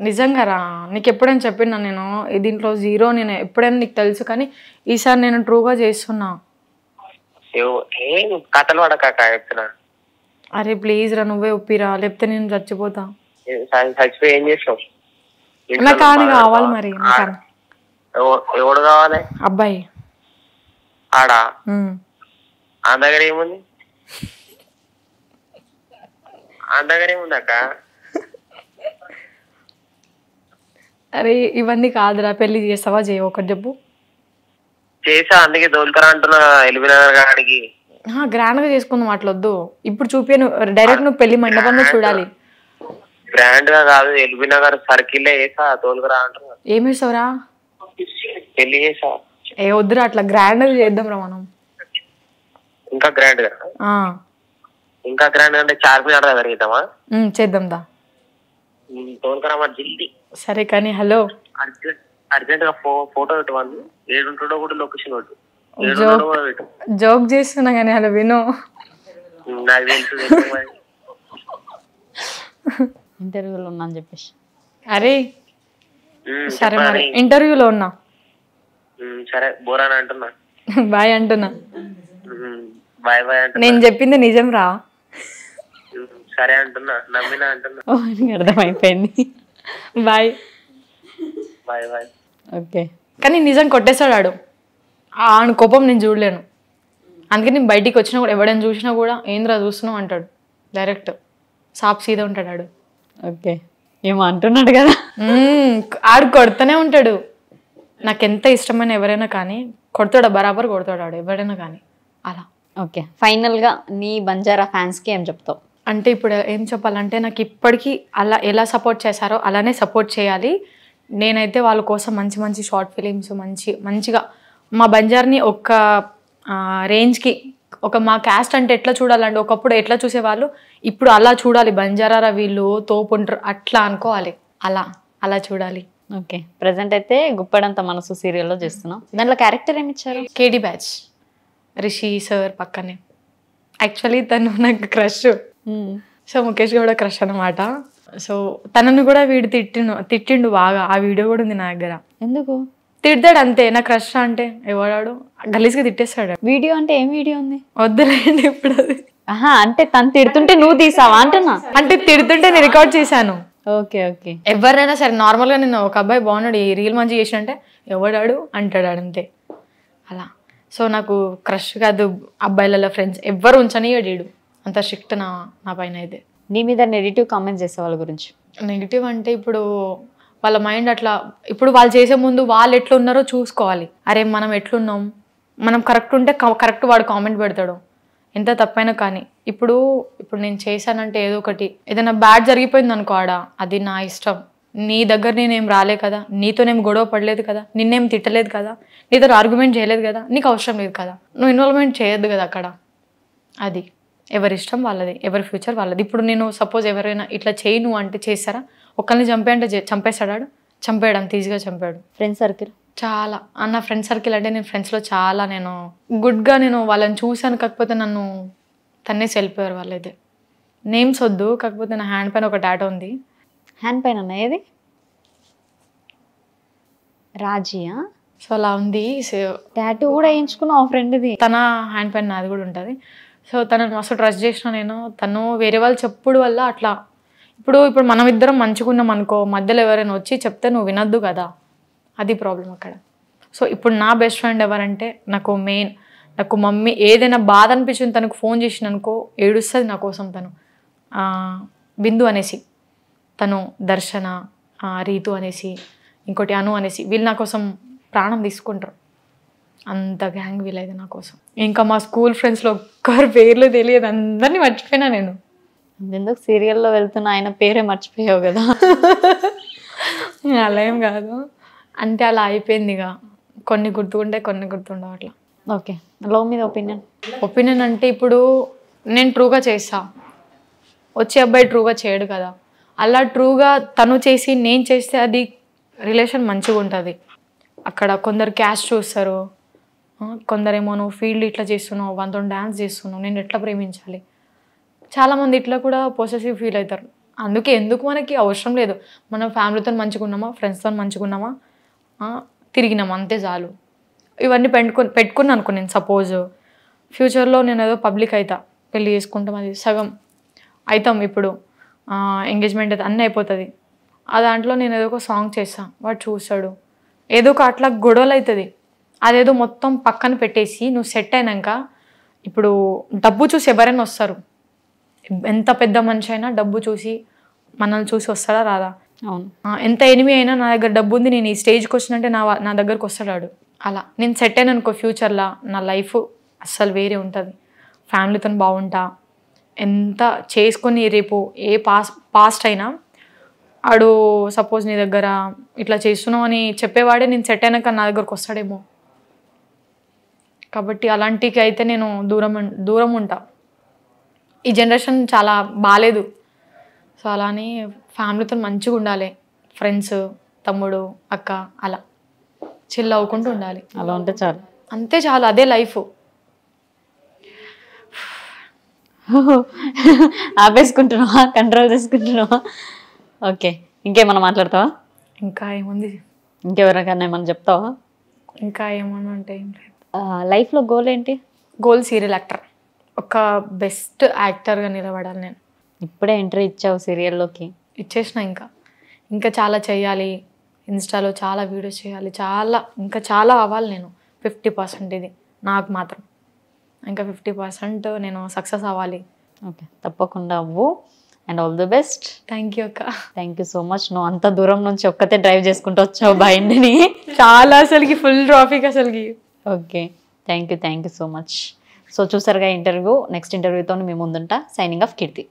Speaker 2: నిజంగా రా, నీకు ఎప్పుడైనా చెప్పినా నేను దీంట్లో జీరో, నేను ఎప్పుడైనా నీకు తెలుసు, కానీ ఈసారి నేను ట్రూగా చేస్తున్నా.
Speaker 3: కథలు పడకాక చెప్తున్నా.
Speaker 2: అరే ప్లీజ్ రా, నువ్వే ఒప్పిరా, లేకపోతే నేను చచ్చిపోతా.
Speaker 3: చచ్చిపోయి ఏం చేస్తావు?
Speaker 2: నాకు ఆయన కావాలి మరి.
Speaker 3: ఎవడు కావాలి?
Speaker 2: అబ్బాయి.
Speaker 3: ఆడా? ఆ దగ్గర ఏముంది? ఆ దగ్గర ఏముంది అక్క?
Speaker 2: అరే ఇవన్నీ కాదురా, పెళ్లి చేస్తావా చేయవు ఒకటి చెప్పు.
Speaker 3: చేసా, అందుకే దోల్కరా అంటున్నా. ఎల్బీనగర్ గాడికి
Speaker 2: గ్రాండ్ గా చేసుకుందాం. అట్లొద్దు, ఇప్పుడు చూపాను డైరెక్ట్. నువ్వు పెళ్లి మండపంలో చూడాలి.
Speaker 3: గ్రాండ్ గా కాదు, ఎల్బీనగర్ సర్కిల్ చేసా, దోల్కరా అంటున్నా.
Speaker 2: ఏం చేస్తావురా?
Speaker 3: పెళ్లి చేసా.
Speaker 2: వద్దురా, అట్లా గ్రాండ్ గా చేద్దాం రా మనం.
Speaker 3: ఇంకా గ్రాండ్ గా? ఇంకా గ్రాండ్ అంటే చార్మినార్ దగ్గర చేద్దామా?
Speaker 2: చేద్దాం దా.
Speaker 3: దోల్కరా మరి జల్దీ.
Speaker 2: సరే కానీ హలో,
Speaker 3: అర్జెంట్ గా ఫోటో పెట్టు. ఏడుంటాడో కూడా లొకేషన్ పెట్టు.
Speaker 2: జోక్ చేస్తున్నా కానీ హలో విను.
Speaker 3: నాకు తెలుసు.
Speaker 1: ఇంటర్వ్యూలో ఉన్నా అని చెప్పేసి.
Speaker 2: అరే సరే మరి ఇంటర్వ్యూలో ఉన్నా.
Speaker 3: సరే బోరాని అంటున్నా.
Speaker 2: బాయ్ అంటున్నా.
Speaker 3: బాయ్ బాయ్ అంటున్నా.
Speaker 2: నేను చెప్పింది నిజం రా.
Speaker 3: సరే అంటున్నా, నమ్మినా అంటున్నా.
Speaker 1: అర్థమైపోయింది.
Speaker 2: Bye
Speaker 3: bye bye.
Speaker 1: ఓకే.
Speaker 2: కానీ నిజం కొట్టేస్తాడు ఆడు. ఆడు కోపం నేను చూడలేను. అందుకే నేను బయటికి వచ్చినా కూడా, ఎవడైనా చూసినా కూడా ఏంద్రా చూస్తున్నావు అంటాడు. డైరెక్ట్ సాప్ సీదా ఉంటాడు ఆడు.
Speaker 1: ఓకే. ఏమో అంటున్నాడు కదా.
Speaker 2: ఆడు కొడుతూనే ఉంటాడు. నాకు ఎంత ఇష్టమైన ఎవరైనా కానీ కొడతాడు, బరాబర్ కొడతాడు ఆడు, ఎవరైనా కానీ అలా.
Speaker 1: ఓకే. ఫైనల్గా నీ బంజారా ఫ్యాన్స్కి ఏం చెప్తావు?
Speaker 2: అంటే ఇప్పుడు ఏం చెప్పాలంటే, నాకు ఇప్పటికీ అలా ఎలా సపోర్ట్ చేశారో అలానే సపోర్ట్ చేయాలి. నేనైతే వాళ్ళ కోసం మంచి మంచి షార్ట్ ఫిలిమ్స్, మంచిగా మా బంజార్ని ఒక రేంజ్కి, ఒక మా క్యాస్ట్ అంటే ఎట్లా చూడాలంటే, ఒకప్పుడు ఎట్లా చూసేవాళ్ళు ఇప్పుడు అలా చూడాలి. బంజారా వీళ్ళు తోపుంటారు అట్లా అనుకోవాలి. అలా చూడాలి.
Speaker 1: ఓకే. ప్రజెంట్ అయితే గుప్పడంత మనసు సీరియల్లో చేస్తున్నాం. దాంట్లో క్యారెక్టర్ ఏమి ఇచ్చారు?
Speaker 2: కేడీ బ్యాచ్, రిషి సార్ పక్కనే. యాక్చువల్లీ తను నాకు క్రష్. సో ముఖేష్ కూడా క్రష్ అనమాట. సో తనను కూడా వీడు తిట్టిండు బాగా. ఆ వీడియో కూడా ఉంది నా దగ్గర.
Speaker 1: ఎందుకు
Speaker 2: తిడతాడు అంతే. నా క్రష్ అంటే ఎవడాడు గలీజ్గా తిట్టేస్తాడు.
Speaker 1: వీడియో అంటే ఏం వీడియో ఉంది?
Speaker 2: వద్దులేండి ఇప్పుడు అది.
Speaker 1: అంటే తను తిడుతుంటే నువ్వు తీసావా అంటున్నా?
Speaker 2: అంటే తిడుతుంటే నేను రికార్డ్ చేశాను.
Speaker 1: Okay okay.
Speaker 2: ఎవరైనా సరే నార్మల్గా నేను ఒక అబ్బాయి బాగున్నాడు, ఈ రీల్ మంచి చేసినంటే ఎవడాడు అంటాడు అంతే అలా. సో నాకు క్రష్ కాదు, అబ్బాయిలలో ఫ్రెండ్స్ ఎవ్వరు ఉంచనియడు. అంత స్ట్రిక్ట్ నా పైన అయితే.
Speaker 1: నీ మీద నెగిటివ్ కామెంట్స్ చేసే వాళ్ళ గురించి?
Speaker 2: నెగిటివ్ అంటే ఇప్పుడు వాళ్ళ మైండ్ అట్లా, ఇప్పుడు వాళ్ళు చేసే ముందు వాళ్ళు ఎట్లున్నారో చూసుకోవాలి. అరే మనం ఎట్లున్నాం, మనం కరెక్ట్ ఉంటే కరెక్ట్ వాడు కామెంట్ పెడతాడు, ఎంత తప్పైనా కానీ. ఇప్పుడు నేను చేశానంటే ఏదో ఒకటి, ఏదైనా బ్యాడ్ జరిగిపోయింది అనుకో ఆడ, అది నా ఇష్టం. నీ దగ్గర నేనేం రాలే కదా, నీతోనేం గొడవ పడలేదు కదా, నిన్నేం తిట్టలేదు కదా, నీతో ఆర్గ్యుమెంట్ చేయలేదు కదా, నీకు అవసరం లేదు కదా, నువ్వు ఇన్వాల్వ్మెంట్ చేయొద్దు కదా అక్కడ. అది ఎవరి ఇష్టం వాళ్ళది, ఎవరి ఫ్యూచర్ వాళ్ళది. ఇప్పుడు నేను సపోజ్ ఎవరైనా ఇట్లా చేయి నువ్వు అంటే చేస్తారా? ఒకరిని చంపే అంటే చంపేస్తాడు, చంపాడు, అంత ఈజీగా చంపాడు.
Speaker 1: ఫ్రెండ్ సర్కిల్
Speaker 2: చాలా అన్న ఫ్రెండ్ సర్కిల్ అంటే నేను ఫ్రెండ్స్లో చాలా నేను గుడ్గా నేను వాళ్ళని చూశాను, కాకపోతే నన్ను తన్నేసి వెళ్ళిపోయారు వాళ్ళైతే. నేమ్స్ వద్దు, కాకపోతే నా హ్యాండ్ పైన ఒక టాటూ ఉంది.
Speaker 1: హ్యాండ్ పైన అన్న ఏది? రాజియా?
Speaker 2: సో అలా ఉంది.
Speaker 1: టాటూ కూడా వేయించుకున్నావు ఫ్రెండ్ది?
Speaker 2: తన హ్యాండ్ పైన నాది కూడా ఉంటుంది. సో తనని మస్తు ట్రస్ట్ చేసిన నేను. తను వేరే వాళ్ళు చెప్పుడు వల్ల అట్లా. ఇప్పుడు మనం ఇద్దరం మంచిగా ఉన్నాం అనుకో, మధ్యలో ఎవరైనా వచ్చి చెప్తే నువ్వు వినొద్దు కదా, అది ప్రాబ్లం అక్కడ. సో ఇప్పుడు నా బెస్ట్ ఫ్రెండ్ ఎవరంటే నాకు మెయిన్, నాకు మమ్మీ ఏదైనా బాధ అనిపించింది తనకు ఫోన్ చేసిన అనుకో, ఏడుస్తుంది నా కోసం తను. బిందు అనేసి తను, దర్శన, రీతు అనేసి, ఇంకోటి అను అనేసి, వీళ్ళు నా కోసం ప్రాణం తీసుకుంటారు. అంత గ్యాంగ్ వీలైతే నా కోసం. ఇంకా మా స్కూల్ ఫ్రెండ్స్లో ఒక్కరి పేర్లు తెలియదు, అందరినీ మర్చిపోయినా నేను.
Speaker 1: ఎందుకు సీరియల్లో వెళ్తున్నా ఆయన పేరే మర్చిపోయావు కదా?
Speaker 2: అలా ఏం కాదు, అంటే అలా అయిపోయింది. ఇక కొన్ని గుర్తుకుంటే కొన్ని గుర్తుండవు అట్లా.
Speaker 1: ఓకే, లవ్ మీద
Speaker 2: ఒపీనియన్ అంటే ఇప్పుడు నేను ట్రూగా చేస్తా, వచ్చే అబ్బాయి ట్రూగా చేయడు కదా. అలా ట్రూగా తను చేసి నేను చేస్తే అది రిలేషన్ మంచిగా ఉంటుంది. అక్కడ కొందరు క్యాస్ట్ చూస్తారు, కొందరేమో నువ్వు ఫీల్డ్ ఇట్లా చేస్తున్నావు, వాళ్ళతో డ్యాన్స్ చేస్తున్నావు, నేను ఎట్లా ప్రేమించాలి. చాలామంది ఇట్లా కూడా పొసెసివ్ ఫీల్ అవుతారు. అందుకే ఎందుకు మనకి అవసరం లేదు, మనం ఫ్యామిలీతో మంచిగా ఉన్నామా, ఫ్రెండ్స్తో మంచిగా ఉన్నామా, తిరిగినామా, అంతే చాలు. ఇవన్నీ పెట్టుకున్నాను అనుకో, నేను సపోజ్ ఫ్యూచర్లో నేను ఏదో పబ్లిక్ అవుతా, పెళ్ళి చేసుకుంటాం, అది సగం అవుతాం. ఇప్పుడు ఎంగేజ్మెంట్ అయితే అన్నీ అయిపోతుంది. ఆ దాంట్లో నేను ఏదో ఒక సాంగ్ చేస్తాను, వాడు చూస్తాడు, ఏదో ఒక అట్లా గొడవలు అవుతుంది. అదేదో మొత్తం పక్కన పెట్టేసి నువ్వు సెట్ అయినాక, ఇప్పుడు డబ్బు చూసి ఎవరైనా వస్తారు, ఎంత పెద్ద మనిషి అయినా డబ్బు చూసి మనల్ని చూసి వస్తాడా రాదా?
Speaker 1: అవును.
Speaker 2: ఎంత ఎనిమి అయినా నా దగ్గర డబ్బు ఉంది, నేను ఈ స్టేజ్కి వచ్చినంటే నా దగ్గరకు వస్తాడు. అలా నేను సెట్ అయినా అనుకో, ఫ్యూచర్లో నా లైఫ్ అస్సలు వేరే ఉంటుంది. ఫ్యామిలీతో బాగుంటా, ఎంత చేసుకొని రేపు ఏ పాస్ట్ అయినా ఆడు సపోజ్ నీ దగ్గర ఇట్లా చేస్తున్నావు అని చెప్పేవాడే నేను సెట్ అయినాక నా దగ్గరకు వస్తాడేమో. కాబట్టి అలాంటికి అయితే నేను దూరం ఉంటా. ఈ జనరేషన్ చాలా బాగాలేదు. సో అలానే ఫ్యామిలీతో మంచిగా ఉండాలి, ఫ్రెండ్స్, తమ్ముడు, అక్క, అలా చిల్ అవ్వకుండా ఉండాలి.
Speaker 1: అలా ఉంటే చాలు,
Speaker 2: అంతే చాలు, అదే లైఫ్.
Speaker 1: ఆపేసుకుంటున్నావా, కంట్రోల్ చేసుకుంటున్నావా? ఓకే, ఇంకేమన్నా మాట్లాడతావా?
Speaker 2: ఇంకా ఏముంది,
Speaker 1: ఇంకెవరికన్నా ఏమన్నా చెప్తావా?
Speaker 2: ఇంకా ఏమన్నా అంటే ఏం లేదు.
Speaker 1: లైఫ్లో గోల్ ఏంటి?
Speaker 2: గోల్ సీరియల్ యాక్టర్, ఒక బెస్ట్ యాక్టర్గా నిలబడాలి నేను.
Speaker 1: ఇప్పుడే ఎంట్రీ ఇచ్చావు సీరియల్లోకి,
Speaker 2: ఇచ్చేసిన. ఇంకా చాలా చేయాలి, ఇన్స్టాలో చాలా వీడియోస్ చేయాలి, ఇంకా చాలా అవ్వాలి నేను. 50% ఇది నాకు మాత్రం, ఇంకా 50% నేను సక్సెస్ అవ్వాలి.
Speaker 1: ఓకే, తప్పకుండా అవ్వు. And all the best.
Speaker 2: Thank you అక్క.
Speaker 1: Thank you so much. నువ్వు అంత దూరం నుంచి ఒక్కతే డ్రైవ్ చేసుకుంటూ వచ్చావు బండిని.
Speaker 2: చాలా అసలుకి ఫుల్ ట్రాఫిక్ అసలుకి.
Speaker 1: Okay, thank you so much. So చూసారుగా ఇంటర్వ్యూ. నెక్స్ట్ ఇంటర్వ్యూతో మీ ముందుంటా. సైనింగ్ ఆఫ్ కీర్తి.